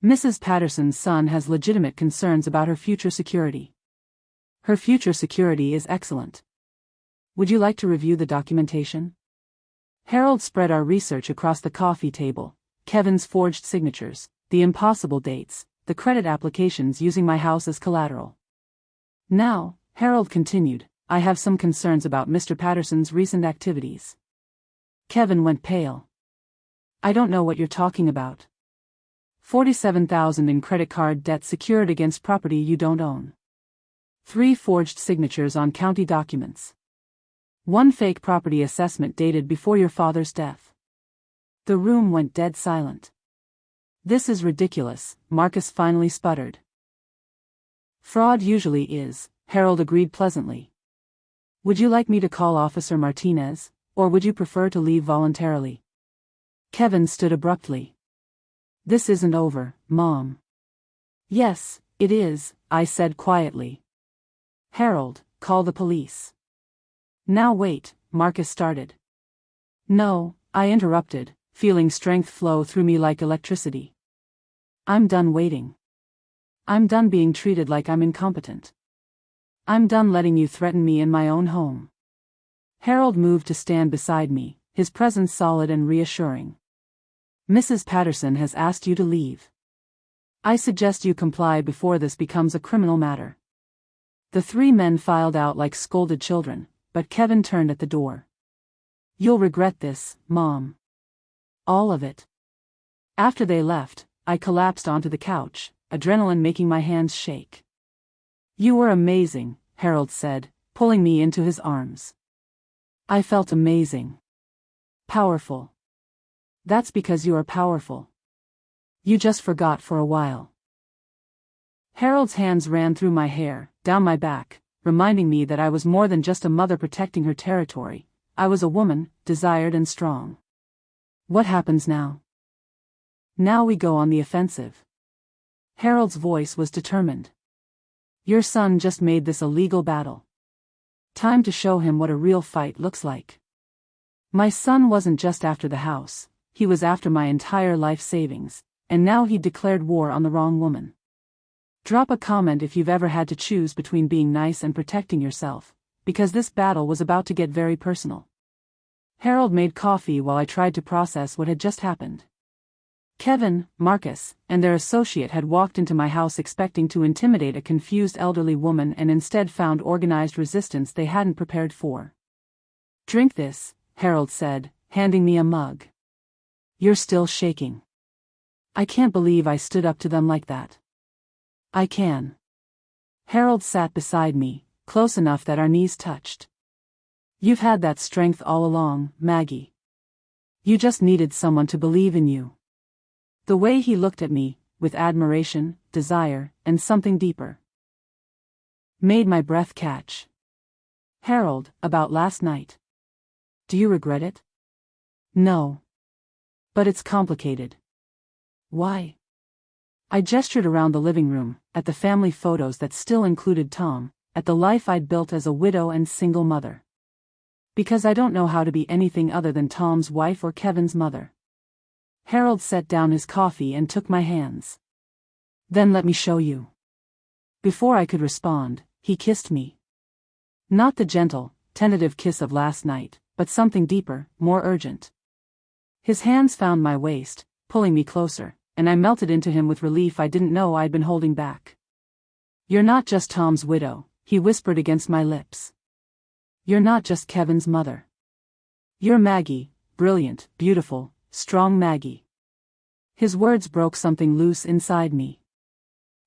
Mrs. Patterson's son has legitimate concerns about her future security. Her future security is excellent. Would you like to review the documentation? Harold spread our research across the coffee table, Kevin's forged signatures, the impossible dates, the credit applications using my house as collateral. Now, Harold continued, I have some concerns about Mr. Patterson's recent activities. Kevin went pale. I don't know what you're talking about. $47,000 in credit card debt secured against property you don't own. 3 forged signatures on county documents. 1 fake property assessment dated before your father's death. The room went dead silent. This is ridiculous, Marcus finally sputtered. Fraud usually is, Harold agreed pleasantly. Would you like me to call Officer Martinez, or would you prefer to leave voluntarily? Kevin stood abruptly. This isn't over, Mom. Yes, it is, I said quietly. Harold, call the police. Now wait, Marcus started. No, I interrupted, feeling strength flow through me like electricity. I'm done waiting. I'm done being treated like I'm incompetent. I'm done letting you threaten me in my own home. Harold moved to stand beside me, his presence solid and reassuring. Mrs. Patterson has asked you to leave. I suggest you comply before this becomes a criminal matter. The 3 men filed out like scolded children, but Kevin turned at the door. You'll regret this, Mom. All of it. After they left, I collapsed onto the couch, adrenaline making my hands shake. You were amazing, Harold said, pulling me into his arms. I felt amazing. Powerful. That's because you are powerful. You just forgot for a while. Harold's hands ran through my hair, down my back, reminding me that I was more than just a mother protecting her territory. I was a woman, desired and strong. What happens now? Now we go on the offensive. Harold's voice was determined. Your son just made this a legal battle. Time to show him what a real fight looks like. My son wasn't just after the house, he was after my entire life savings, and now he declared war on the wrong woman. Drop a comment if you've ever had to choose between being nice and protecting yourself, because this battle was about to get very personal. Harold made coffee while I tried to process what had just happened. Kevin, Marcus, and their associate had walked into my house expecting to intimidate a confused elderly woman and instead found organized resistance they hadn't prepared for. Drink this, Harold said, handing me a mug. You're still shaking. I can't believe I stood up to them like that. I can. Harold sat beside me, close enough that our knees touched. You've had that strength all along, Maggie. You just needed someone to believe in you. The way he looked at me, with admiration, desire, and something deeper, made my breath catch. Harold, about last night. Do you regret it? No. But it's complicated. Why? I gestured around the living room, at the family photos that still included Tom, at the life I'd built as a widow and single mother. Because I don't know how to be anything other than Tom's wife or Kevin's mother. Harold set down his coffee and took my hands. Then let me show you. Before I could respond, he kissed me. Not the gentle, tentative kiss of last night, but something deeper, more urgent. His hands found my waist, pulling me closer, and I melted into him with relief I didn't know I'd been holding back. "You're not just Tom's widow," he whispered against my lips. "You're not just Kevin's mother. You're Maggie, brilliant, beautiful, strong Maggie." His words broke something loose inside me.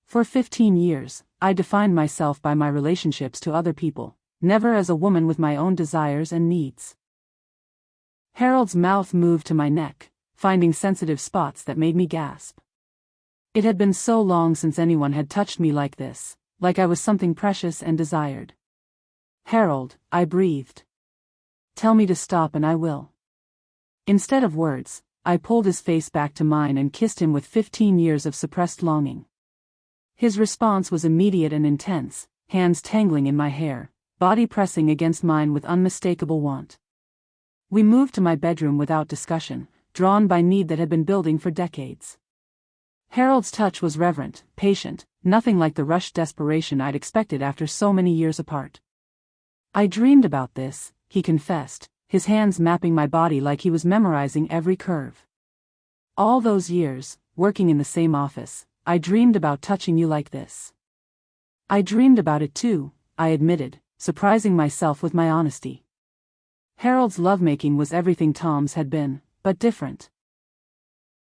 For 15 years, I defined myself by my relationships to other people, never as a woman with my own desires and needs. Harold's mouth moved to my neck, finding sensitive spots that made me gasp. It had been so long since anyone had touched me like this, like I was something precious and desired. "Harold," I breathed. "Tell me to stop and I will." Instead of words, I pulled his face back to mine and kissed him with 15 years of suppressed longing. His response was immediate and intense, hands tangling in my hair, body pressing against mine with unmistakable want. We moved to my bedroom without discussion, drawn by need that had been building for decades. Harold's touch was reverent, patient, nothing like the rushed desperation I'd expected after so many years apart. "I dreamed about this," he confessed, his hands mapping my body like he was memorizing every curve. "All those years, working in the same office, I dreamed about touching you like this." "I dreamed about it too," I admitted, surprising myself with my honesty. Harold's lovemaking was everything Tom's had been, but different.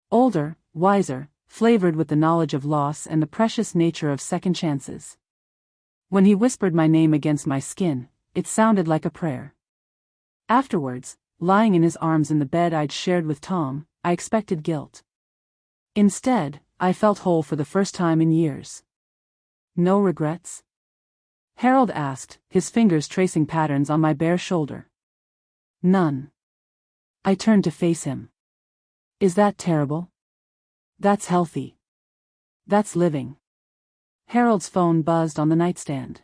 Older, wiser, flavored with the knowledge of loss and the precious nature of second chances. When he whispered my name against my skin, it sounded like a prayer. Afterwards, lying in his arms in the bed I'd shared with Tom, I expected guilt. Instead, I felt whole for the first time in years. "No regrets?" Harold asked, his fingers tracing patterns on my bare shoulder. "None." I turned to face him. "Is that terrible?" "That's healthy. That's living." Harold's phone buzzed on the nightstand.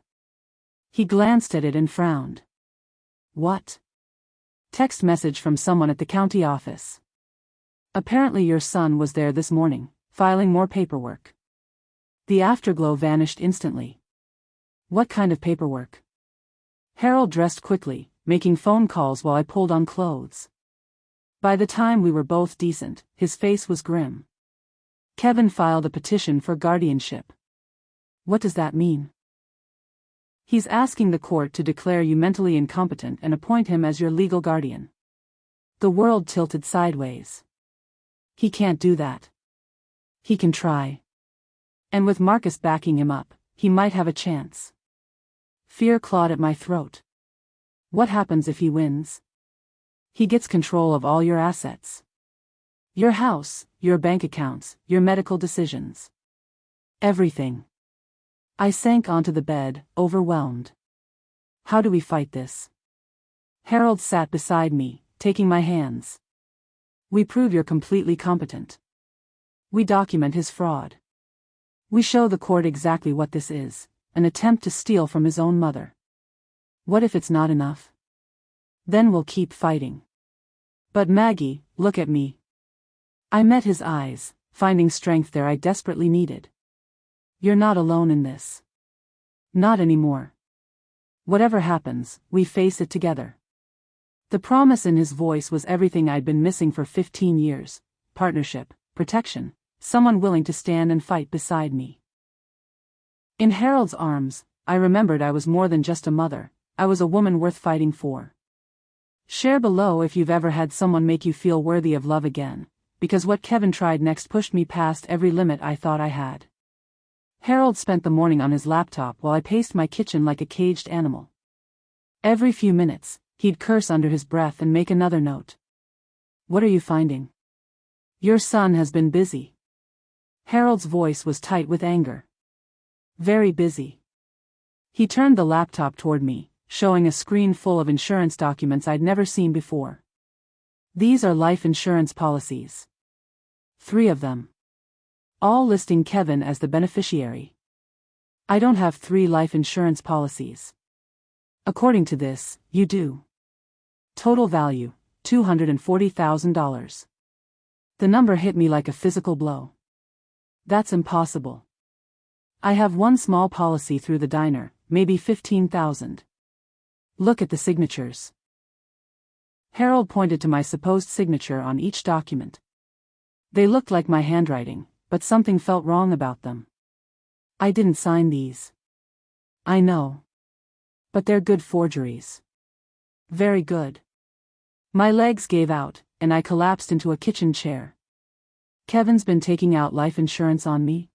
He glanced at it and frowned. "What?" "Text message from someone at the county office. Apparently your son was there this morning, filing more paperwork." The afterglow vanished instantly. "What kind of paperwork?" Harold dressed quickly, making phone calls while I pulled on clothes. By the time we were both decent, his face was grim. "Kevin filed a petition for guardianship." "What does that mean?" "He's asking the court to declare you mentally incompetent and appoint him as your legal guardian." The world tilted sideways. "He can't do that." "He can try. And with Marcus backing him up, he might have a chance." Fear clawed at my throat. "What happens if he wins?" "He gets control of all your assets. Your house, your bank accounts, your medical decisions. Everything." I sank onto the bed, overwhelmed. "How do we fight this?" Harold sat beside me, taking my hands. "We prove you're completely competent. We document his fraud. We show the court exactly what this is, an attempt to steal from his own mother. What if it's not enough? Then we'll keep fighting." "But Maggie, look at me." I met his eyes, finding strength there I desperately needed. "You're not alone in this. Not anymore. Whatever happens, we face it together." The promise in his voice was everything I'd been missing for 15 years: partnership, protection, someone willing to stand and fight beside me. In Harold's arms, I remembered I was more than just a mother, I was a woman worth fighting for. Share below if you've ever had someone make you feel worthy of love again, because what Kevin tried next pushed me past every limit I thought I had. Harold spent the morning on his laptop while I paced my kitchen like a caged animal. Every few minutes, he'd curse under his breath and make another note. "What are you finding?" "Your son has been busy." Harold's voice was tight with anger. "Very busy." He turned the laptop toward me, showing a screen full of insurance documents I'd never seen before. "These are life insurance policies. 3 of them. All listing Kevin as the beneficiary." "I don't have 3 life insurance policies." "According to this, you do. Total value, $240,000. The number hit me like a physical blow. "That's impossible. I have one small policy through the diner, maybe $15,000. Look at the signatures." Harold pointed to my supposed signature on each document. They looked like my handwriting, but something felt wrong about them. I didn't sign these. I know. But they're good forgeries. Very good. My legs gave out, and I collapsed into a kitchen chair. Kevin's been taking out life insurance on me?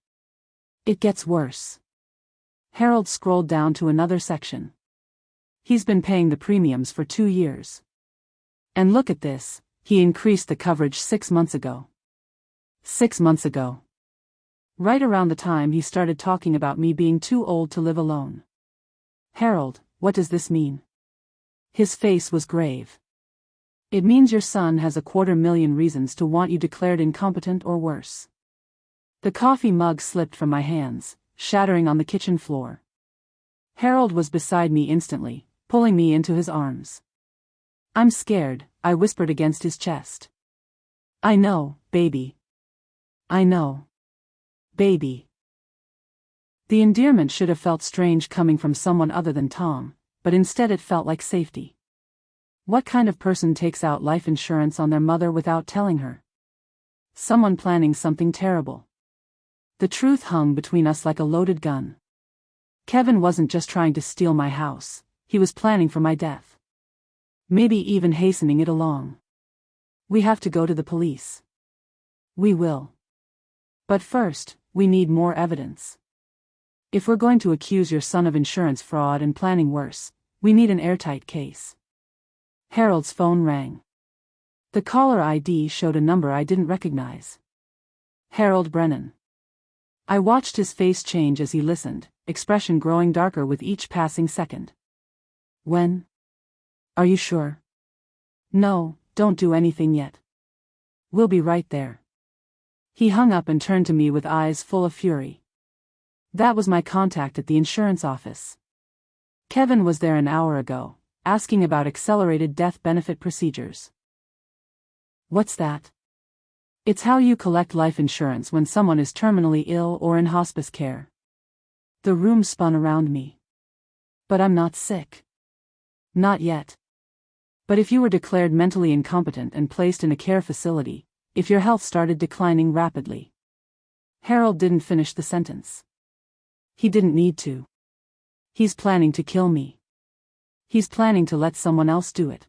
It gets worse. Harold scrolled down to another section. He's been paying the premiums for 2 years. And look at this, he increased the coverage 6 months ago. 6 months ago. Right around the time he started talking about me being too old to live alone. Harold, what does this mean? His face was grave. It means your son has 250,000 reasons to want you declared incompetent or worse. The coffee mug slipped from my hands, shattering on the kitchen floor. Harold was beside me instantly, pulling me into his arms. I'm scared, I whispered against his chest. I know, baby. I know. Baby. The endearment should have felt strange coming from someone other than Tom, but instead it felt like safety. What kind of person takes out life insurance on their mother without telling her? Someone planning something terrible. The truth hung between us like a loaded gun. Kevin wasn't just trying to steal my house, he was planning for my death. Maybe even hastening it along. We have to go to the police. We will. But first, we need more evidence. If we're going to accuse your son of insurance fraud and planning worse, we need an airtight case. Harold's phone rang. The caller ID showed a number I didn't recognize. Harold Brennan. I watched his face change as he listened, expression growing darker with each passing second. When? Are you sure? No, don't do anything yet. We'll be right there. He hung up and turned to me with eyes full of fury. That was my contact at the insurance office. Kevin was there an hour ago, asking about accelerated death benefit procedures. What's that? It's how you collect life insurance when someone is terminally ill or in hospice care. The room spun around me. But I'm not sick. Not yet. But if you were declared mentally incompetent and placed in a care facility, if your health started declining rapidly. Harold didn't finish the sentence. He didn't need to. He's planning to kill me. He's planning to let someone else do it.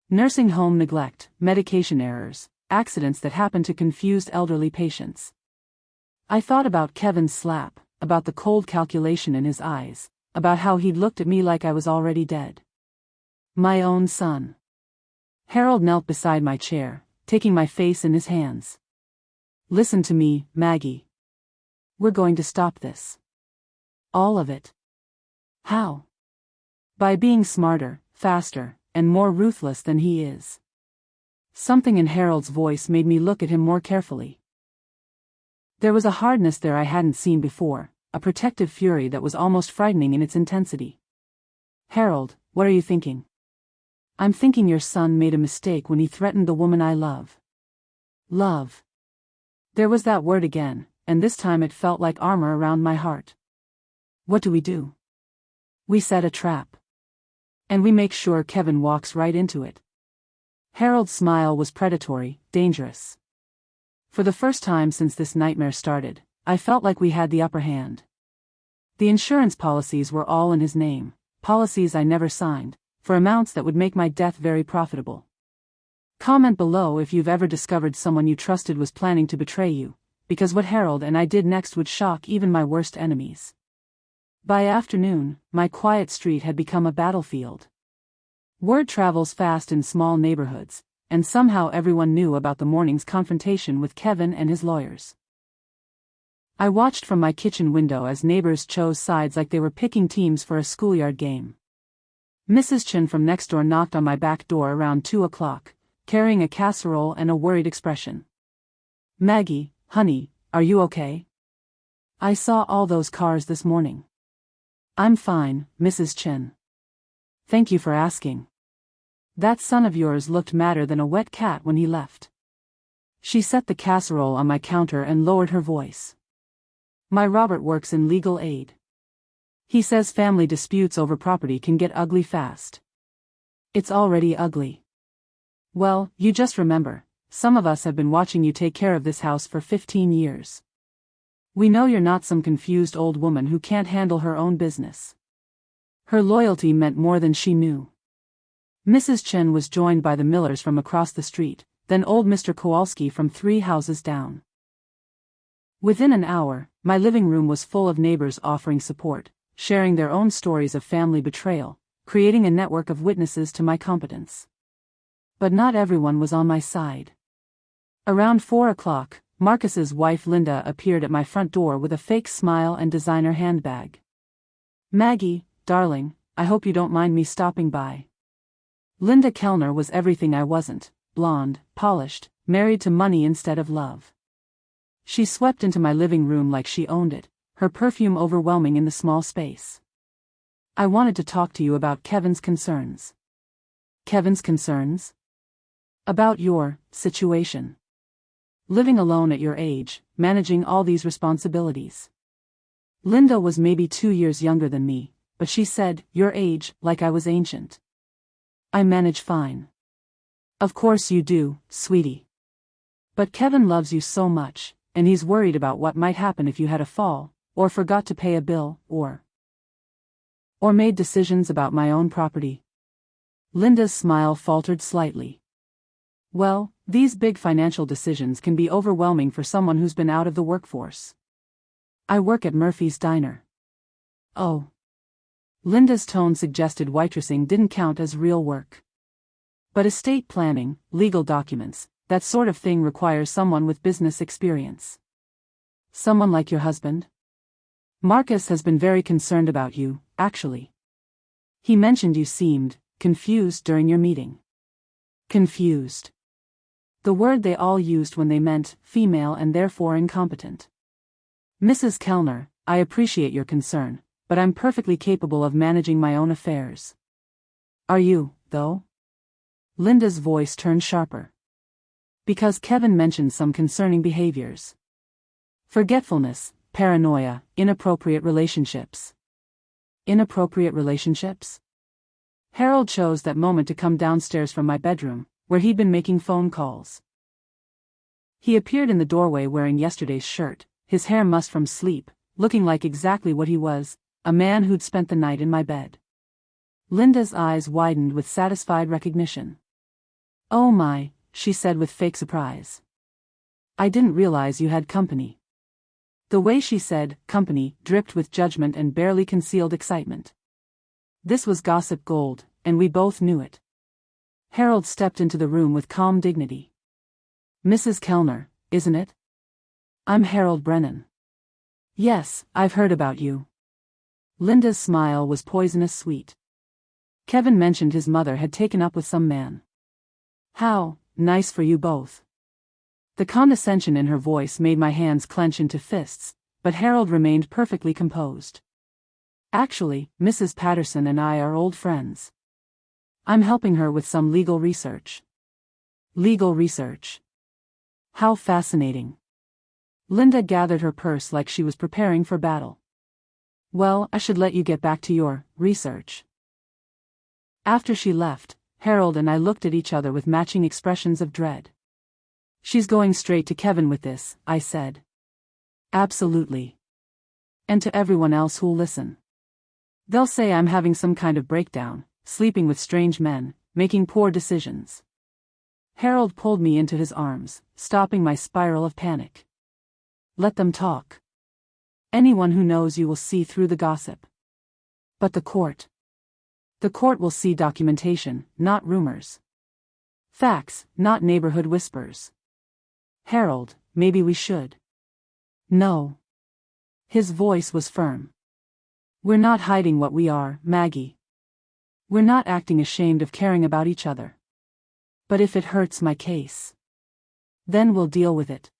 Nursing home neglect, medication errors, accidents that happen to confused elderly patients. I thought about Kevin's slap, about the cold calculation in his eyes, about how he'd looked at me like I was already dead. My own son. Harold knelt beside my chair, taking my face in his hands. Listen to me, Maggie. We're going to stop this. All of it. How? By being smarter, faster, and more ruthless than he is. Something in Harold's voice made me look at him more carefully. There was a hardness there I hadn't seen before, a protective fury that was almost frightening in its intensity. Harold, what are you thinking? I'm thinking your son made a mistake when he threatened the woman I love. Love. There was that word again, and this time it felt like armor around my heart. What do we do? We set a trap. And we make sure Kevin walks right into it. Harold's smile was predatory, dangerous. For the first time since this nightmare started, I felt like we had the upper hand. The insurance policies were all in his name, policies I never signed, for amounts that would make my death very profitable. Comment below if you've ever discovered someone you trusted was planning to betray you, because what Harold and I did next would shock even my worst enemies. By afternoon, my quiet street had become a battlefield. Word travels fast in small neighborhoods, and somehow everyone knew about the morning's confrontation with Kevin and his lawyers. I watched from my kitchen window as neighbors chose sides like they were picking teams for a schoolyard game. Mrs. Chen from next door knocked on my back door around 2 o'clock, carrying a casserole and a worried expression. Maggie, honey, are you okay? I saw all those cars this morning. I'm fine, Mrs. Chen. Thank you for asking. That son of yours looked madder than a wet cat when he left. She set the casserole on my counter and lowered her voice. My Robert works in legal aid. He says family disputes over property can get ugly fast. It's already ugly. Well, you just remember, some of us have been watching you take care of this house for 15 years. We know you're not some confused old woman who can't handle her own business. Her loyalty meant more than she knew. Mrs. Chen was joined by the Millers from across the street, then old Mr. Kowalski from 3 houses down. Within an hour, my living room was full of neighbors offering support, sharing their own stories of family betrayal, creating a network of witnesses to my competence. But not everyone was on my side. Around 4 o'clock, Marcus's wife Linda appeared at my front door with a fake smile and designer handbag. "Maggie, darling, I hope you don't mind me stopping by." Linda Kellner was everything I wasn't: blonde, polished, married to money instead of love. She swept into my living room like she owned it, her perfume overwhelming in the small space. "I wanted to talk to you about Kevin's concerns." "Kevin's concerns?" "About your situation. Living alone at your age, managing all these responsibilities." Linda was maybe 2 years younger than me, but she said, "Your age," like I was ancient. "I manage fine." "Of course you do, sweetie. But Kevin loves you so much, and he's worried about what might happen if you had a fall, or forgot to pay a bill, or made decisions about my own property." Linda's smile faltered slightly. "Well, these big financial decisions can be overwhelming for someone who's been out of the workforce. I work at Murphy's Diner." "Oh." Linda's tone suggested waitressing didn't count as real work. "But estate planning, legal documents, that sort of thing requires someone with business experience." "Someone like your husband?" "Marcus has been very concerned about you, actually. He mentioned you seemed confused during your meeting." "Confused." The word they all used when they meant female and therefore incompetent. "Mrs. Kellner, I appreciate your concern, but I'm perfectly capable of managing my own affairs." "Are you, though?" Linda's voice turned sharper. "Because Kevin mentioned some concerning behaviors. Forgetfulness, paranoia, inappropriate relationships." "Inappropriate relationships?" Harold chose that moment to come downstairs from my bedroom, where he'd been making phone calls. He appeared in the doorway wearing yesterday's shirt, his hair mussed from sleep, looking like exactly what he was, a man who'd spent the night in my bed. Linda's eyes widened with satisfied recognition. "Oh my," she said with fake surprise. "I didn't realize you had company." The way she said company dripped with judgment and barely concealed excitement. This was gossip gold, and we both knew it. Harold stepped into the room with calm dignity. "Mrs. Kellner, isn't it?" "I'm Harold Brennan." "Yes, I've heard about you." Linda's smile was poisonous sweet. "Kevin mentioned his mother had taken up with some man." "How nice for you both." The condescension in her voice made my hands clench into fists, but Harold remained perfectly composed. "Actually, Mrs. Patterson and I are old friends. I'm helping her with some legal research." "Legal research? How fascinating." Linda gathered her purse like she was preparing for battle. "Well, I should let you get back to your research." After she left, Harold and I looked at each other with matching expressions of dread. "She's going straight to Kevin with this," I said. "Absolutely. And to everyone else who'll listen. They'll say I'm having some kind of breakdown, sleeping with strange men, making poor decisions." Harold pulled me into his arms, stopping my spiral of panic. "Let them talk. Anyone who knows you will see through the gossip. But the court. The court will see documentation, not rumors. Facts, not neighborhood whispers. Harold, maybe we should." "No." His voice was firm. "We're not hiding what we are, Maggie. We're not acting ashamed of caring about each other. But if it hurts my case, then we'll deal with it.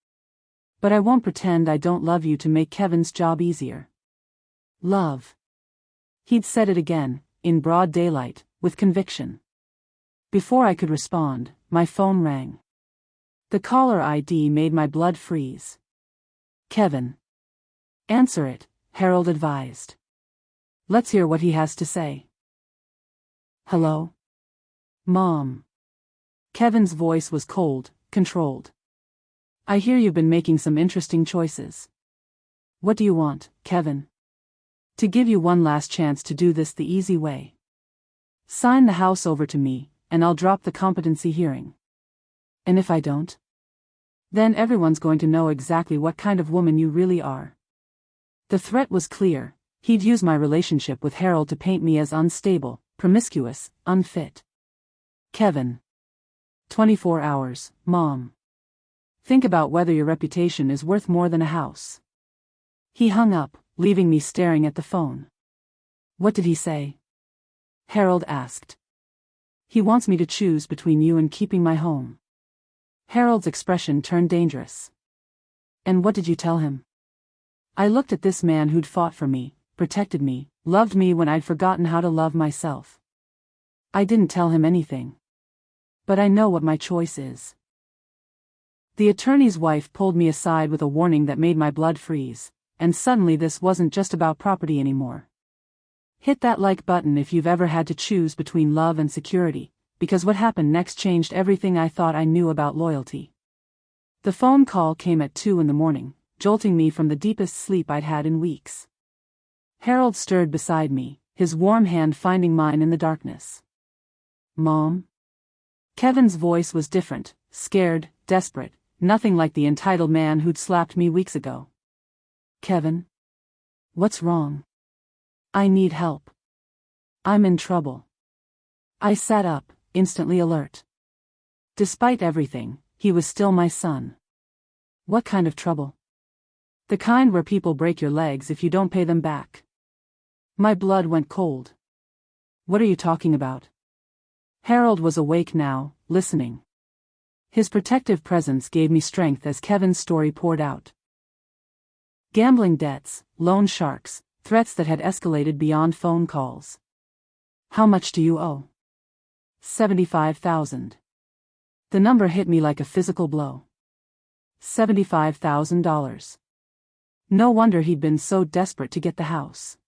But I won't pretend I don't love you to make Kevin's job easier." "Love." He'd said it again, in broad daylight, with conviction. Before I could respond, my phone rang. The caller ID made my blood freeze. "Kevin." "Answer it," Harold advised. "Let's hear what he has to say." "Hello? Mom." Kevin's voice was cold, controlled. I hear you've been making some interesting choices. What do you want, Kevin? To give you one last chance to do this the easy way. Sign the house over to me, and I'll drop the competency hearing. And if I don't? Then everyone's going to know exactly what kind of woman you really are. The threat was clear. He'd use my relationship with Harold to paint me as unstable, promiscuous, unfit. Kevin. 24 hours, Mom. Think about whether your reputation is worth more than a house. He hung up, leaving me staring at the phone. What did he say? Harold asked. He wants me to choose between you and keeping my home. Harold's expression turned dangerous. And what did you tell him? I looked at this man who'd fought for me, protected me, loved me when I'd forgotten how to love myself. I didn't tell him anything. But I know what my choice is. The attorney's wife pulled me aside with a warning that made my blood freeze, and suddenly this wasn't just about property anymore. Hit that like button if you've ever had to choose between love and security, because what happened next changed everything I thought I knew about loyalty. The phone call came at 2 a.m, jolting me from the deepest sleep I'd had in weeks. Harold stirred beside me, his warm hand finding mine in the darkness. Mom? Kevin's voice was different, scared, desperate, nothing like the entitled man who'd slapped me weeks ago. Kevin? What's wrong? I need help. I'm in trouble. I sat up, instantly alert. Despite everything, he was still my son. What kind of trouble? The kind where people break your legs if you don't pay them back. My blood went cold. What are you talking about? Harold was awake now, listening. His protective presence gave me strength as Kevin's story poured out. Gambling debts, loan sharks, threats that had escalated beyond phone calls. How much do you owe? $75,000. The number hit me like a physical blow. $75,000. No wonder he'd been so desperate to get the house.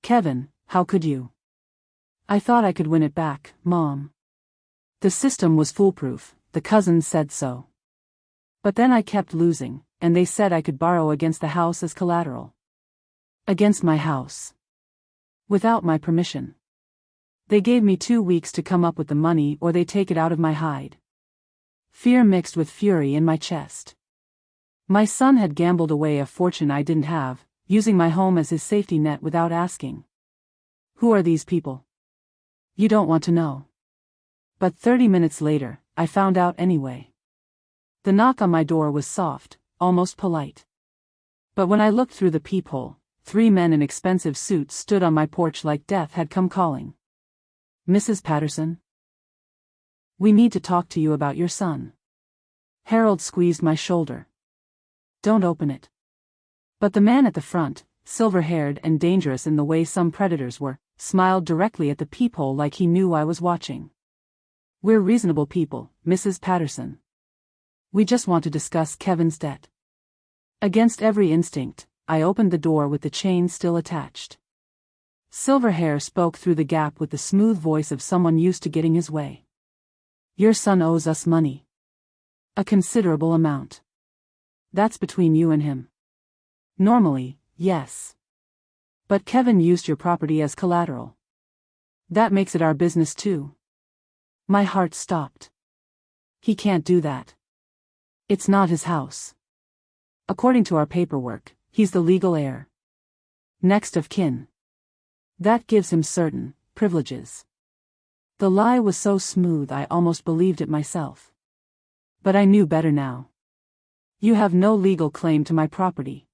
Kevin, how could you? I thought I could win it back, Mom. The system was foolproof, the cousins said so. But then I kept losing, and they said I could borrow against the house as collateral. Against my house. Without my permission. They gave me 2 weeks to come up with the money or they take it out of my hide. Fear mixed with fury in my chest. My son had gambled away a fortune I didn't have, using my home as his safety net without asking. Who are these people? You don't want to know. But 30 minutes later, I found out anyway. The knock on my door was soft, almost polite. But when I looked through the peephole, 3 men in expensive suits stood on my porch like death had come calling. Mrs. Patterson? We need to talk to you about your son. Harold squeezed my shoulder. Don't open it. But the man at the front, silver-haired and dangerous in the way some predators were, smiled directly at the peephole like he knew I was watching. We're reasonable people, Mrs. Patterson. We just want to discuss Kevin's debt. Against every instinct, I opened the door with the chain still attached. Silverhair spoke through the gap with the smooth voice of someone used to getting his way. Your son owes us money. A considerable amount. That's between you and him. Normally, yes. But Kevin used your property as collateral. That makes it our business too. My heart stopped. He can't do that. It's not his house. According to our paperwork, he's the legal heir. Next of kin. That gives him certain privileges. The lie was so smooth I almost believed it myself. But I knew better now. You have no legal claim to my property.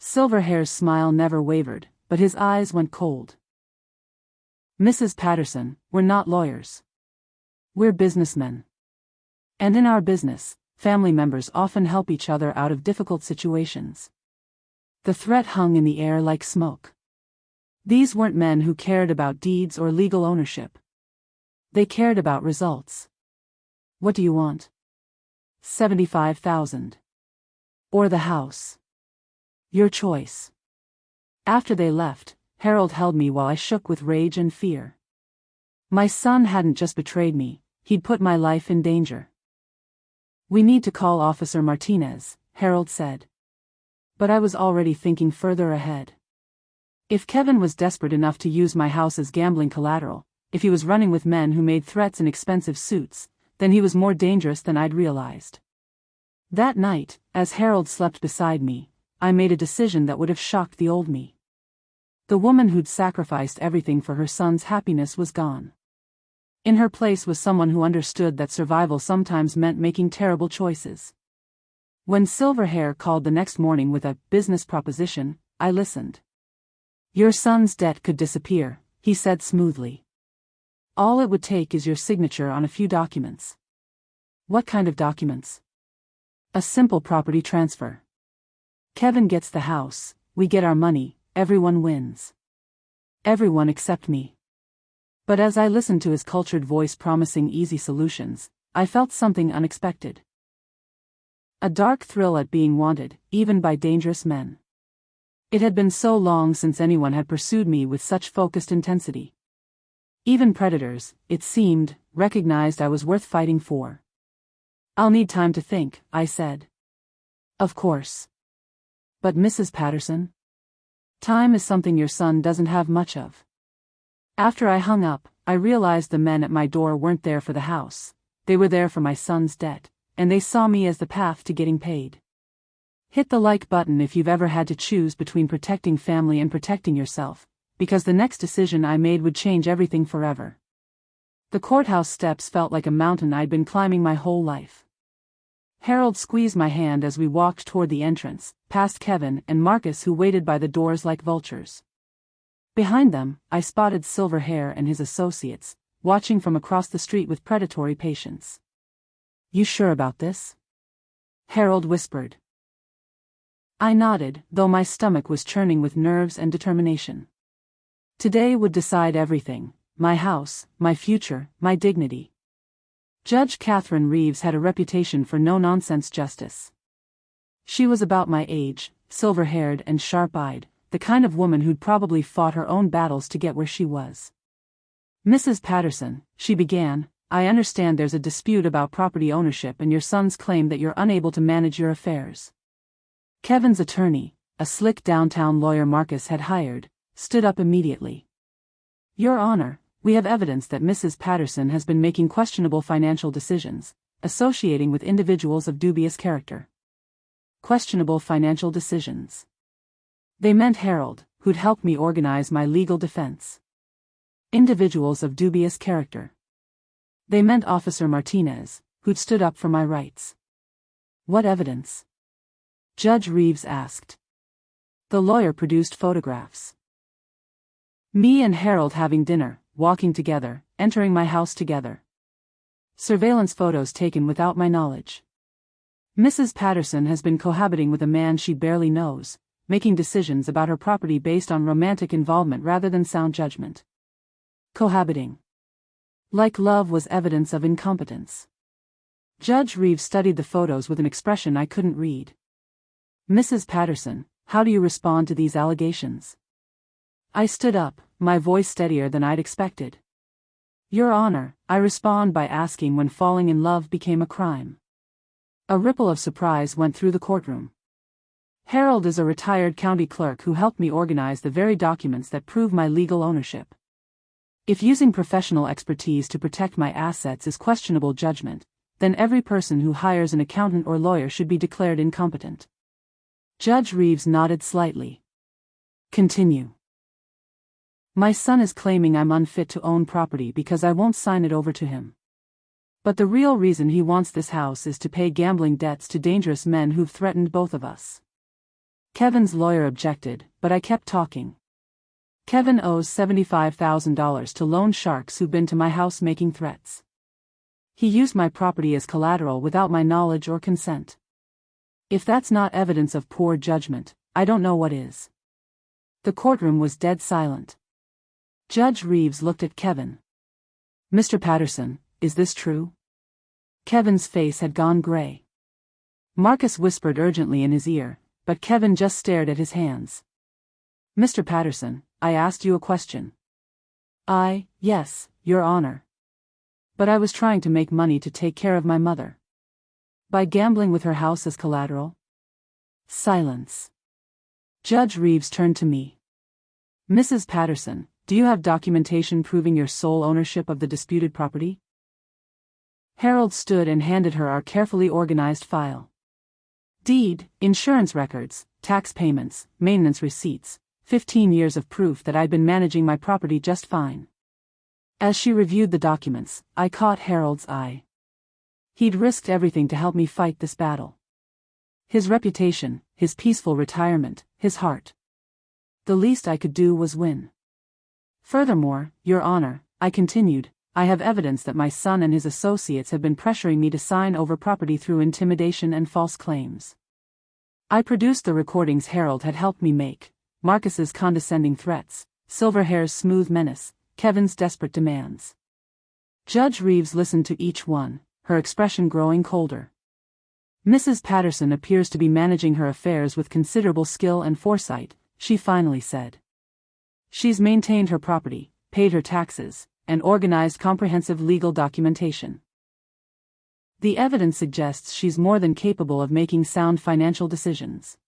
Silverhair's smile never wavered, but his eyes went cold. Mrs. Patterson, we're not lawyers. We're businessmen. And in our business, family members often help each other out of difficult situations. The threat hung in the air like smoke. These weren't men who cared about deeds or legal ownership. They cared about results. What do you want? $75,000. Or the house. Your choice. After they left, Harold held me while I shook with rage and fear. My son hadn't just betrayed me, he'd put my life in danger. "We need to call Officer Martinez," Harold said. But I was already thinking further ahead. If Kevin was desperate enough to use my house as gambling collateral, if he was running with men who made threats in expensive suits, then he was more dangerous than I'd realized. That night, as Harold slept beside me, I made a decision that would have shocked the old me. The woman who'd sacrificed everything for her son's happiness was gone. In her place was someone who understood that survival sometimes meant making terrible choices. When Silverhair called the next morning with a business proposition, I listened. "Your son's debt could disappear," he said smoothly. "All it would take is your signature on a few documents." "What kind of documents?" "A simple property transfer. Kevin gets the house, we get our money, everyone wins. Everyone except me." But as I listened to his cultured voice promising easy solutions, I felt something unexpected. A dark thrill at being wanted, even by dangerous men. It had been so long since anyone had pursued me with such focused intensity. Even predators, it seemed, recognized I was worth fighting for. "I'll need time to think," I said. "Of course. But Mrs. Patterson? Time is something your son doesn't have much of." After I hung up, I realized the men at my door weren't there for the house, they were there for my son's debt, and they saw me as the path to getting paid. Hit the like button if you've ever had to choose between protecting family and protecting yourself, because the next decision I made would change everything forever. The courthouse steps felt like a mountain I'd been climbing my whole life. Harold squeezed my hand as we walked toward the entrance, past Kevin and Marcus who waited by the doors like vultures. Behind them, I spotted Silverhair and his associates, watching from across the street with predatory patience. "You sure about this?" Harold whispered. I nodded, though my stomach was churning with nerves and determination. Today would decide everything: my house, my future, my dignity. Judge Catherine Reeves had a reputation for no-nonsense justice. She was about my age, silver-haired and sharp-eyed, the kind of woman who'd probably fought her own battles to get where she was. "Mrs. Patterson," she began, "I understand there's a dispute about property ownership and your son's claim that you're unable to manage your affairs." Kevin's attorney, a slick downtown lawyer Marcus had hired, stood up immediately. "Your Honor, we have evidence that Mrs. Patterson has been making questionable financial decisions, associating with individuals of dubious character." Questionable financial decisions. They meant Harold, who'd helped me organize my legal defense. Individuals of dubious character. They meant Officer Martinez, who'd stood up for my rights. "What evidence?" Judge Reeves asked. The lawyer produced photographs. Me and Harold having dinner, walking together, entering my house together. Surveillance photos taken without my knowledge. Mrs. Patterson has been cohabiting with a man she barely knows, making decisions about her property based on romantic involvement rather than sound judgment. Cohabiting. Like love was evidence of incompetence. Judge Reeves studied the photos with an expression I couldn't read. "Mrs. Patterson, how do you respond to these allegations?" I stood up, my voice steadier than I'd expected. "Your Honor, I respond by asking when falling in love became a crime." A ripple of surprise went through the courtroom. Harold is a retired county clerk who helped me organize the very documents that prove my legal ownership. If using professional expertise to protect my assets is questionable judgment, then every person who hires an accountant or lawyer should be declared incompetent. Judge Reeves nodded slightly. "Continue." "My son is claiming I'm unfit to own property because I won't sign it over to him. But the real reason he wants this house is to pay gambling debts to dangerous men who've threatened both of us." Kevin's lawyer objected, but I kept talking. "Kevin owes $75,000 to loan sharks who've been to my house making threats. He used my property as collateral without my knowledge or consent. If that's not evidence of poor judgment, I don't know what is." The courtroom was dead silent. Judge Reeves looked at Kevin. "Mr. Patterson, is this true?" Kevin's face had gone gray. Marcus whispered urgently in his ear, but Kevin just stared at his hands. "Mr. Patterson, I asked you a question." Yes, Your Honor." But I was trying to make money to take care of my mother. By gambling with her house as collateral? Silence. Judge Reeves turned to me. Mrs. Patterson, do you have documentation proving your sole ownership of the disputed property? Harold stood and handed her our carefully organized file. Deed, insurance records, tax payments, maintenance receipts, 15 years of proof that I'd been managing my property just fine. As she reviewed the documents, I caught Harold's eye. He'd risked everything to help me fight this battle. His reputation, his peaceful retirement, his heart. The least I could do was win. Furthermore, Your Honor, I continued, I have evidence that my son and his associates have been pressuring me to sign over property through intimidation and false claims. I produced the recordings Harold had helped me make, Marcus's condescending threats, Silverhair's smooth menace, Kevin's desperate demands. Judge Reeves listened to each one, her expression growing colder. Mrs. Patterson appears to be managing her affairs with considerable skill and foresight, she finally said. She's maintained her property, paid her taxes, and organized comprehensive legal documentation. The evidence suggests she's more than capable of making sound financial decisions.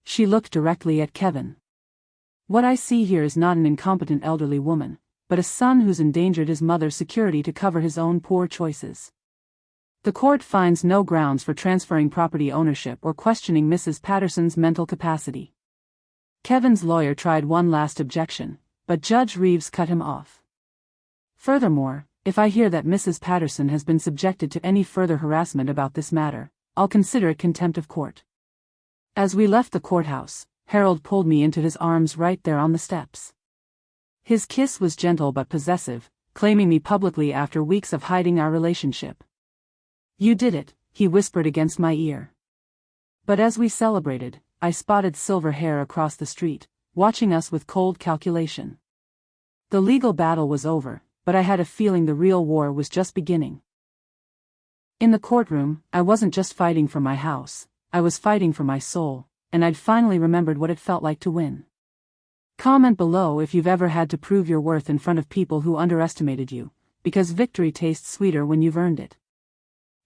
She looked directly at Kevin. What I see here is not an incompetent elderly woman, but a son who's endangered his mother's security to cover his own poor choices. The court finds no grounds for transferring property ownership or questioning Mrs. Patterson's mental capacity. Kevin's lawyer tried one last objection, but Judge Reeves cut him off. Furthermore, if I hear that Mrs. Patterson has been subjected to any further harassment about this matter, I'll consider it contempt of court. As we left the courthouse, Harold pulled me into his arms right there on the steps. His kiss was gentle but possessive, claiming me publicly after weeks of hiding our relationship. You did it, he whispered against my ear. But as we celebrated, I spotted Silverhair across the street, watching us with cold calculation. The legal battle was over, but I had a feeling the real war was just beginning. In the courtroom, I wasn't just fighting for my house, I was fighting for my soul, and I'd finally remembered what it felt like to win. Comment below if you've ever had to prove your worth in front of people who underestimated you, because victory tastes sweeter when you've earned it.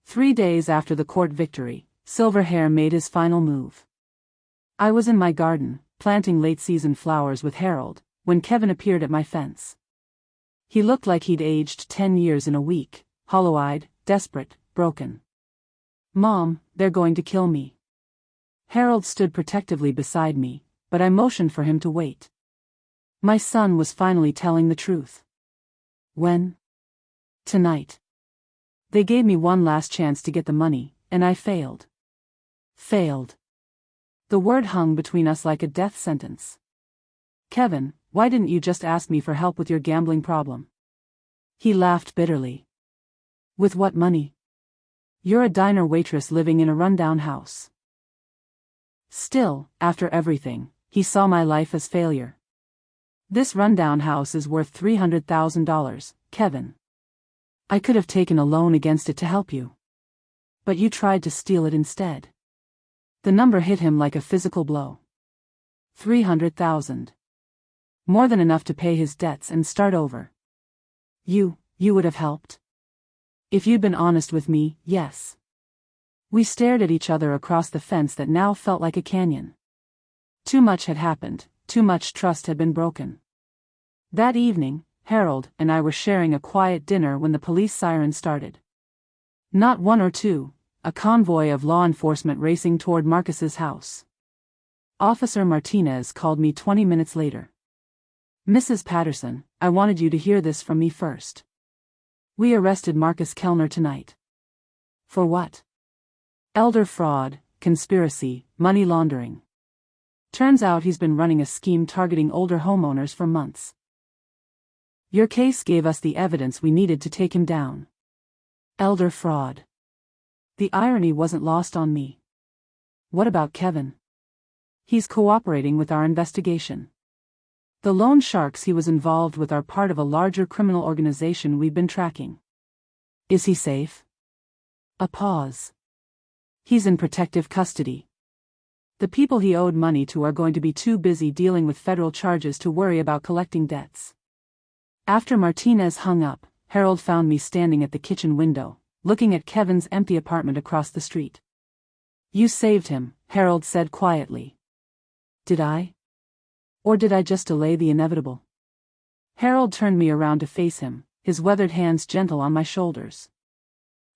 3 days after the court victory, Silverhair made his final move. I was in my garden, planting late-season flowers with Harold, when Kevin appeared at my fence. He looked like he'd aged 10 years in a week, hollow-eyed, desperate, broken. Mom, they're going to kill me. Harold stood protectively beside me, but I motioned for him to wait. My son was finally telling the truth. When? Tonight. They gave me one last chance to get the money, and I failed. Failed. The word hung between us like a death sentence. Kevin, why didn't you just ask me for help with your gambling problem? He laughed bitterly. With what money? You're a diner waitress living in a rundown house. Still, after everything, he saw my life as failure. This rundown house is worth $300,000, Kevin. I could have taken a loan against it to help you. But you tried to steal it instead. The number hit him like a physical blow. $300,000. More than enough to pay his debts and start over. You would have helped? If you'd been honest with me, yes. We stared at each other across the fence that now felt like a canyon. Too much had happened, too much trust had been broken. That evening, Harold and I were sharing a quiet dinner when the police siren started. Not one or two, a convoy of law enforcement racing toward Marcus's house. Officer Martinez called me 20 minutes later. Mrs. Patterson, I wanted you to hear this from me first. We arrested Marcus Kellner tonight. For what? Elder fraud, conspiracy, money laundering. Turns out he's been running a scheme targeting older homeowners for months. Your case gave us the evidence we needed to take him down. Elder fraud. The irony wasn't lost on me. What about Kevin? He's cooperating with our investigation. The loan sharks he was involved with are part of a larger criminal organization we've been tracking. Is he safe? A pause. He's in protective custody. The people he owed money to are going to be too busy dealing with federal charges to worry about collecting debts. After Martinez hung up, Harold found me standing at the kitchen window, looking at Kevin's empty apartment across the street. "You saved him," Harold said quietly. "Did I? Or did I just delay the inevitable?" Harold turned me around to face him, his weathered hands gentle on my shoulders.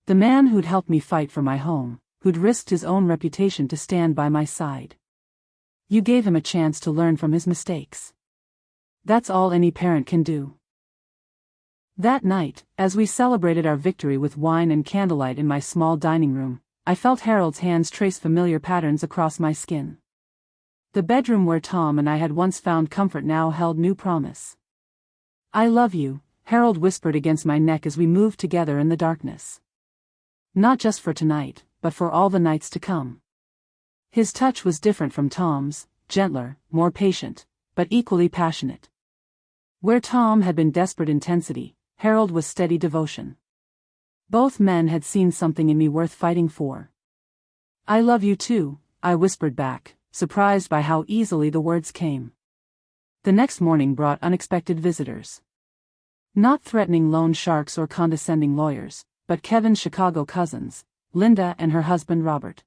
The man who'd helped me fight for my home, who'd risked his own reputation to stand by my side. You gave him a chance to learn from his mistakes. That's all any parent can do. That night, as we celebrated our victory with wine and candlelight in my small dining room, I felt Harold's hands trace familiar patterns across my skin. The bedroom where Tom and I had once found comfort now held new promise. "I love you," Harold whispered against my neck as we moved together in the darkness. Not just for tonight, but for all the nights to come. His touch was different from Tom's, gentler, more patient, but equally passionate. Where Tom had been desperate intensity, Harold was steady devotion. Both men had seen something in me worth fighting for. "I love you too," I whispered back, surprised by how easily the words came. The next morning brought unexpected visitors. Not threatening loan sharks or condescending lawyers, but Kevin's Chicago cousins, Linda and her husband Robert.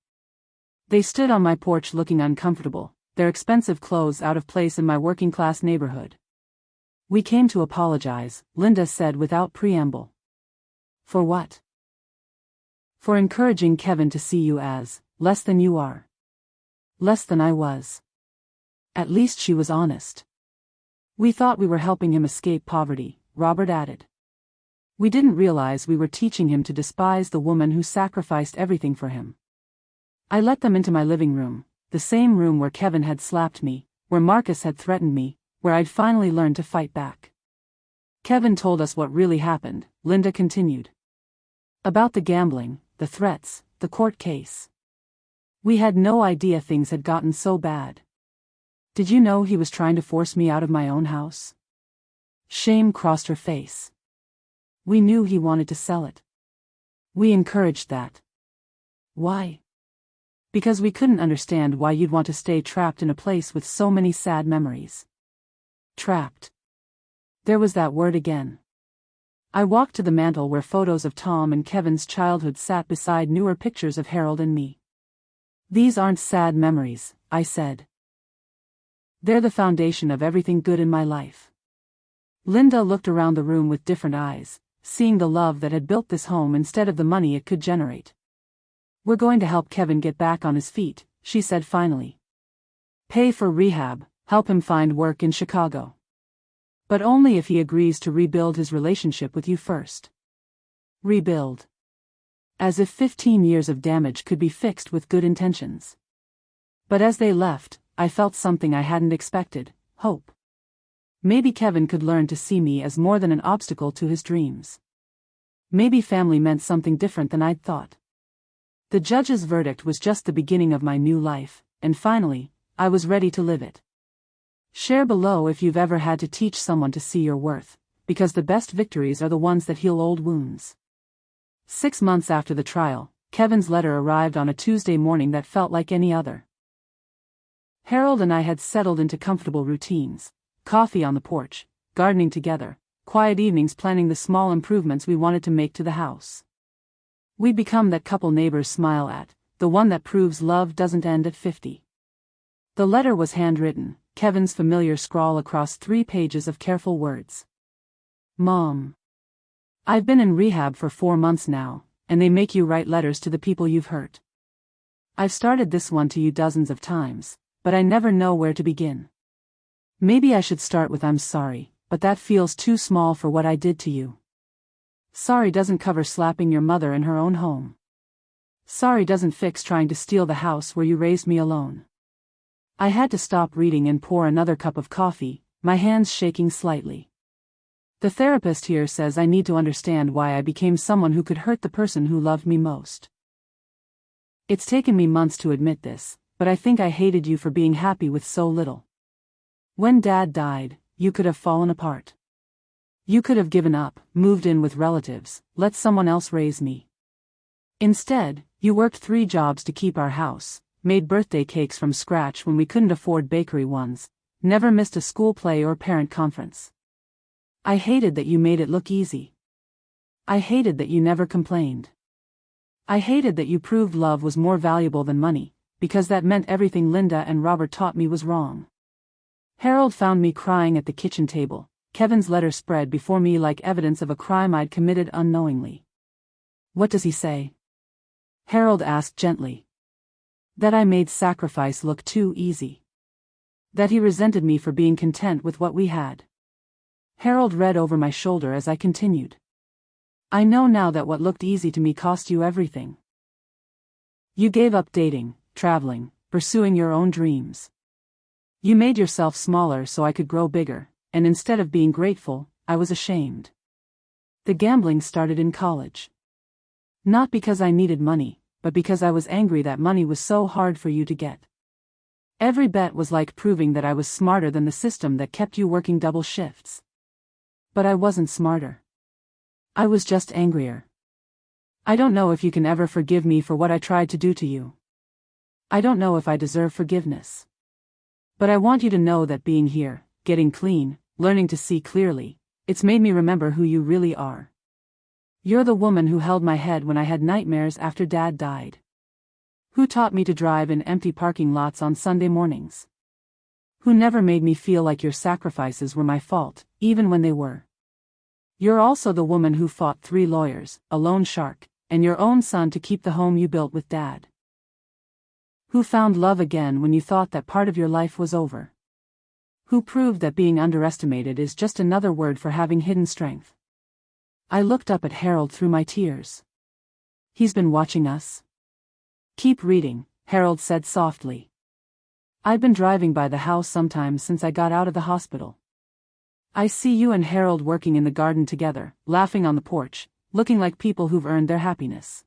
They stood on my porch looking uncomfortable, their expensive clothes out of place in my working-class neighborhood. "We came to apologize," Linda said without preamble. "For what?" "For encouraging Kevin to see you as less than you are." "Less than I was." At least she was honest. "We thought we were helping him escape poverty," Robert added. "We didn't realize we were teaching him to despise the woman who sacrificed everything for him." I let them into my living room, the same room where Kevin had slapped me, where Marcus had threatened me, where I'd finally learned to fight back. "Kevin told us what really happened," Linda continued. "About the gambling, the threats, the court case. We had no idea things had gotten so bad. Did you know he was trying to force me out of my own house?" Shame crossed her face. "We knew he wanted to sell it. We encouraged that." "Why?" "Because we couldn't understand why you'd want to stay trapped in a place with so many sad memories." Trapped. There was that word again. I walked to the mantel where photos of Tom and Kevin's childhood sat beside newer pictures of Harold and me. "These aren't sad memories," I said. "They're the foundation of everything good in my life." Linda looked around the room with different eyes, seeing the love that had built this home instead of the money it could generate. "We're going to help Kevin get back on his feet," she said finally. "Pay for rehab, help him find work in Chicago. But only if he agrees to rebuild his relationship with you first." Rebuild. As if 15 years of damage could be fixed with good intentions. But as they left, I felt something I hadn't expected: hope. Maybe Kevin could learn to see me as more than an obstacle to his dreams. Maybe family meant something different than I'd thought. The judge's verdict was just the beginning of my new life, and finally, I was ready to live it. Share below if you've ever had to teach someone to see your worth, because the best victories are the ones that heal old wounds. 6 months after the trial, Kevin's letter arrived on a Tuesday morning that felt like any other. Harold and I had settled into comfortable routines: coffee on the porch, gardening together, quiet evenings planning the small improvements we wanted to make to the house. We'd become that couple neighbors smile at, the one that proves love doesn't end at 50. The letter was handwritten, Kevin's familiar scrawl across 3 pages of careful words. "Mom. I've been in rehab for 4 months now, and they make you write letters to the people you've hurt. I've started this one to you dozens of times, but I never know where to begin. Maybe I should start with 'I'm sorry, but that feels too small for what I did to you.' Sorry doesn't cover slapping your mother in her own home. Sorry doesn't fix trying to steal the house where you raised me alone." I had to stop reading and pour another cup of coffee, my hands shaking slightly. The therapist here says I need to understand why I became someone who could hurt the person who loved me most. It's taken me months to admit this, but I think I hated you for being happy with so little. When Dad died, you could have fallen apart. You could have given up, moved in with relatives, let someone else raise me. Instead, you worked 3 jobs to keep our house, made birthday cakes from scratch when we couldn't afford bakery ones, never missed a school play or parent conference. I hated that you made it look easy. I hated that you never complained. I hated that you proved love was more valuable than money, because that meant everything Linda and Robert taught me was wrong. Harold found me crying at the kitchen table, Kevin's letter spread before me like evidence of a crime I'd committed unknowingly. What does he say? Harold asked gently. That I made sacrifice look too easy. That he resented me for being content with what we had. Harold read over my shoulder as I continued. I know now that what looked easy to me cost you everything. You gave up dating, traveling, pursuing your own dreams. You made yourself smaller so I could grow bigger, and instead of being grateful, I was ashamed. The gambling started in college. Not because I needed money, but because I was angry that money was so hard for you to get. Every bet was like proving that I was smarter than the system that kept you working double shifts. But I wasn't smarter. I was just angrier. I don't know if you can ever forgive me for what I tried to do to you. I don't know if I deserve forgiveness. But I want you to know that being here, getting clean, learning to see clearly, it's made me remember who you really are. You're the woman who held my head when I had nightmares after Dad died. Who taught me to drive in empty parking lots on Sunday mornings. Who never made me feel like your sacrifices were my fault, even when they were. You're also the woman who fought 3 lawyers, a loan shark, and your own son to keep the home you built with Dad. Who found love again when you thought that part of your life was over. Who proved that being underestimated is just another word for having hidden strength. I looked up at Harold through my tears. He's been watching us. Keep reading, Harold said softly. I've been driving by the house sometimes since I got out of the hospital. I see you and Harold working in the garden together, laughing on the porch, looking like people who've earned their happiness.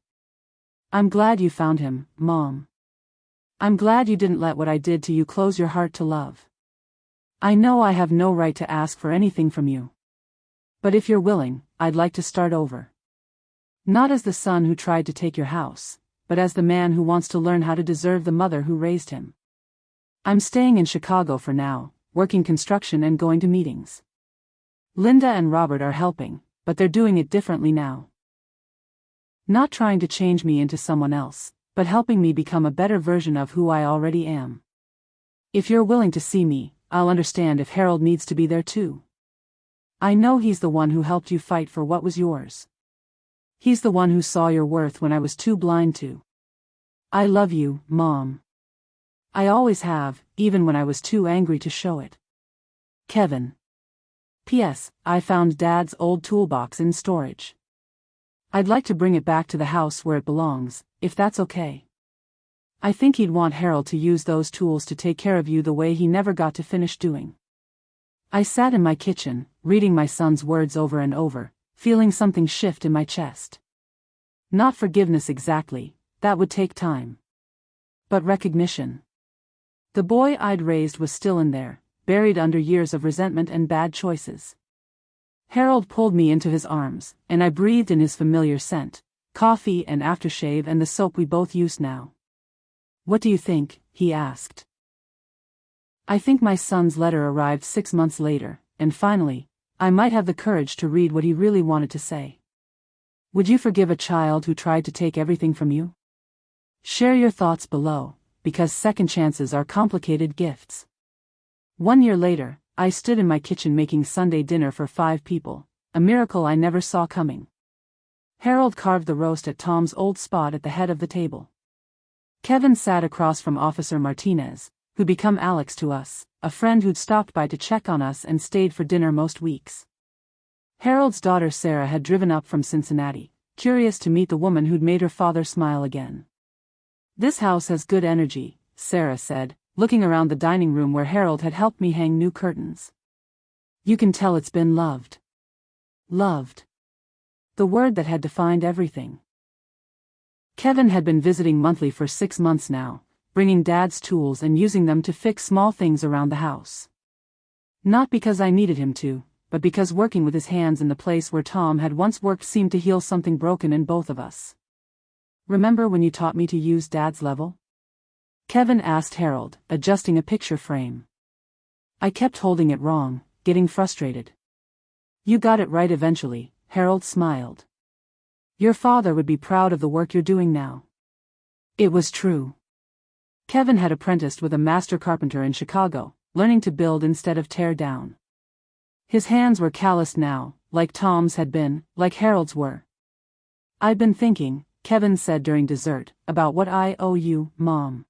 I'm glad you found him, Mom. I'm glad you didn't let what I did to you close your heart to love. I know I have no right to ask for anything from you. But if you're willing, I'd like to start over. Not as the son who tried to take your house, but as the man who wants to learn how to deserve the mother who raised him. I'm staying in Chicago for now, working construction and going to meetings. Linda and Robert are helping, but they're doing it differently now. Not trying to change me into someone else, but helping me become a better version of who I already am. If you're willing to see me, I'll understand if Harold needs to be there too. I know he's the one who helped you fight for what was yours. He's the one who saw your worth when I was too blind to. I love you, Mom. I always have, even when I was too angry to show it. Kevin. P.S. I found Dad's old toolbox in storage. I'd like to bring it back to the house where it belongs, if that's okay. I think he'd want Harold to use those tools to take care of you the way he never got to finish doing. I sat in my kitchen, reading my son's words over and over, feeling something shift in my chest. Not forgiveness exactly, that would take time. But recognition. The boy I'd raised was still in there, buried under years of resentment and bad choices. Harold pulled me into his arms, and I breathed in his familiar scent, coffee and aftershave and the soap we both use now. What do you think? He asked. I think my son's letter arrived 6 months later, and finally, I might have the courage to read what he really wanted to say. Would you forgive a child who tried to take everything from you? Share your thoughts below, because second chances are complicated gifts. 1 year later, I stood in my kitchen making Sunday dinner for 5 people, a miracle I never saw coming. Harold carved the roast at Tom's old spot at the head of the table. Kevin sat across from Officer Martinez, who'd become Alex to us, a friend who'd stopped by to check on us and stayed for dinner most weeks. Harold's daughter Sarah had driven up from Cincinnati, curious to meet the woman who'd made her father smile again. This house has good energy, Sarah said, looking around the dining room where Harold had helped me hang new curtains. You can tell it's been loved. Loved. The word that had defined everything. Kevin had been visiting monthly for 6 months now, bringing Dad's tools and using them to fix small things around the house. Not because I needed him to, but because working with his hands in the place where Tom had once worked seemed to heal something broken in both of us. Remember when you taught me to use Dad's level? Kevin asked Harold, adjusting a picture frame. I kept holding it wrong, getting frustrated. You got it right eventually, Harold smiled. Your father would be proud of the work you're doing now." It was true. Kevin had apprenticed with a master carpenter in Chicago, learning to build instead of tear down. His hands were calloused now, like Tom's had been, like Harold's were. "I've been thinking," Kevin said during dessert, "about what I owe you, Mom."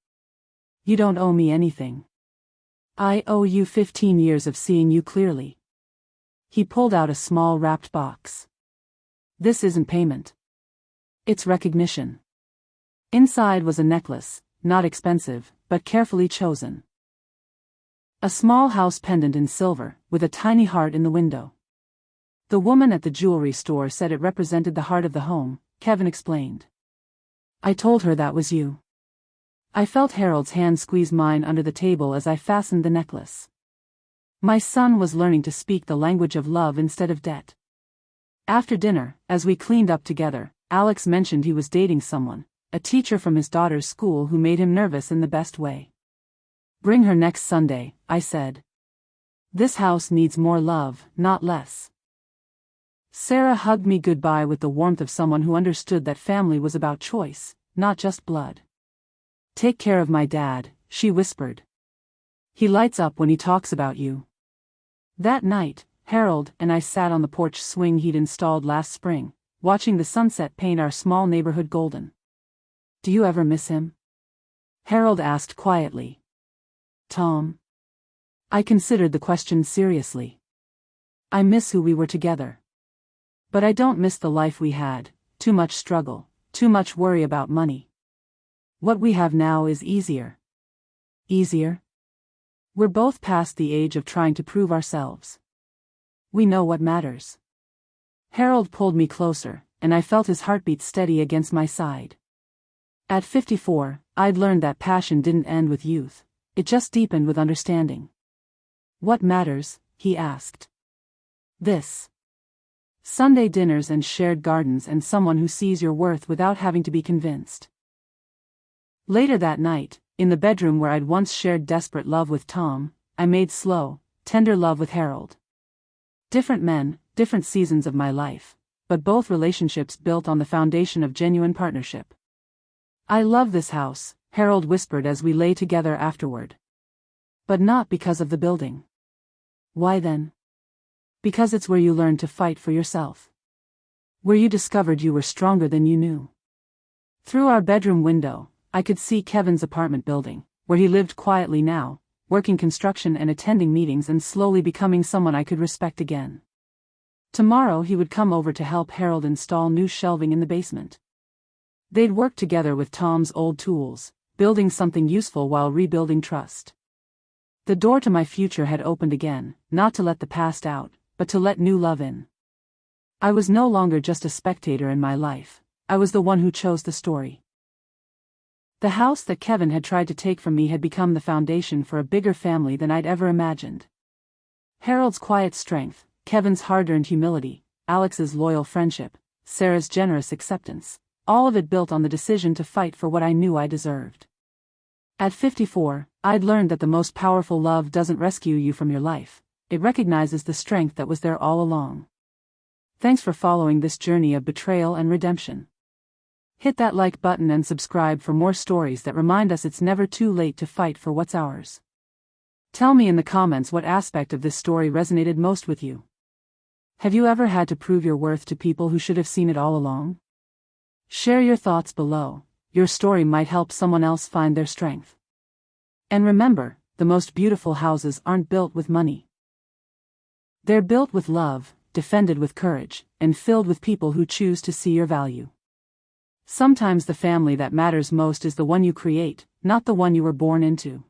"You don't owe me anything. I owe you 15 years of seeing you clearly." He pulled out a small wrapped box. "This isn't payment. It's recognition." Inside was a necklace, not expensive, but carefully chosen. A small house pendant in silver, with a tiny heart in the window. "The woman at the jewelry store said it represented the heart of the home," Kevin explained. "I told her that was you." I felt Harold's hand squeeze mine under the table as I fastened the necklace. My son was learning to speak the language of love instead of debt. After dinner, as we cleaned up together, Alex mentioned he was dating someone, a teacher from his daughter's school who made him nervous in the best way. "Bring her next Sunday," I said. "This house needs more love, not less." Sarah hugged me goodbye with the warmth of someone who understood that family was about choice, not just blood. "Take care of my dad," she whispered. "He lights up when he talks about you." That night, Harold and I sat on the porch swing he'd installed last spring, watching the sunset paint our small neighborhood golden. "Do you ever miss him?" Harold asked quietly. "Tom?" I considered the question seriously. "I miss who we were together. But I don't miss the life we had, too much struggle, too much worry about money. What we have now is easier." "Easier?" "We're both past the age of trying to prove ourselves. We know what matters." Harold pulled me closer, and I felt his heartbeat steady against my side. At 54, I'd learned that passion didn't end with youth, it just deepened with understanding. "What matters?" he asked. "This. Sunday dinners and shared gardens and someone who sees your worth without having to be convinced." Later that night, in the bedroom where I'd once shared desperate love with Tom, I made slow, tender love with Harold. Different men, different seasons of my life, but both relationships built on the foundation of genuine partnership. "I love this house," Harold whispered as we lay together afterward. "But not because of the building." "Why then?" "Because it's where you learned to fight for yourself. Where you discovered you were stronger than you knew." Through our bedroom window, I could see Kevin's apartment building, where he lived quietly now, working construction and attending meetings and slowly becoming someone I could respect again. Tomorrow he would come over to help Harold install new shelving in the basement. They'd work together with Tom's old tools, building something useful while rebuilding trust. The door to my future had opened again, not to let the past out, but to let new love in. I was no longer just a spectator in my life, I was the one who chose the story. The house that Kevin had tried to take from me had become the foundation for a bigger family than I'd ever imagined. Harold's quiet strength, Kevin's hard-earned humility, Alex's loyal friendship, Sarah's generous acceptance, all of it built on the decision to fight for what I knew I deserved. At 54, I'd learned that the most powerful love doesn't rescue you from your life, it recognizes the strength that was there all along. Thanks for following this journey of betrayal and redemption. Hit that like button and subscribe for more stories that remind us it's never too late to fight for what's ours. Tell me in the comments what aspect of this story resonated most with you. Have you ever had to prove your worth to people who should have seen it all along? Share your thoughts below, your story might help someone else find their strength. And remember, the most beautiful houses aren't built with money. They're built with love, defended with courage, and filled with people who choose to see your value. Sometimes the family that matters most is the one you create, not the one you were born into.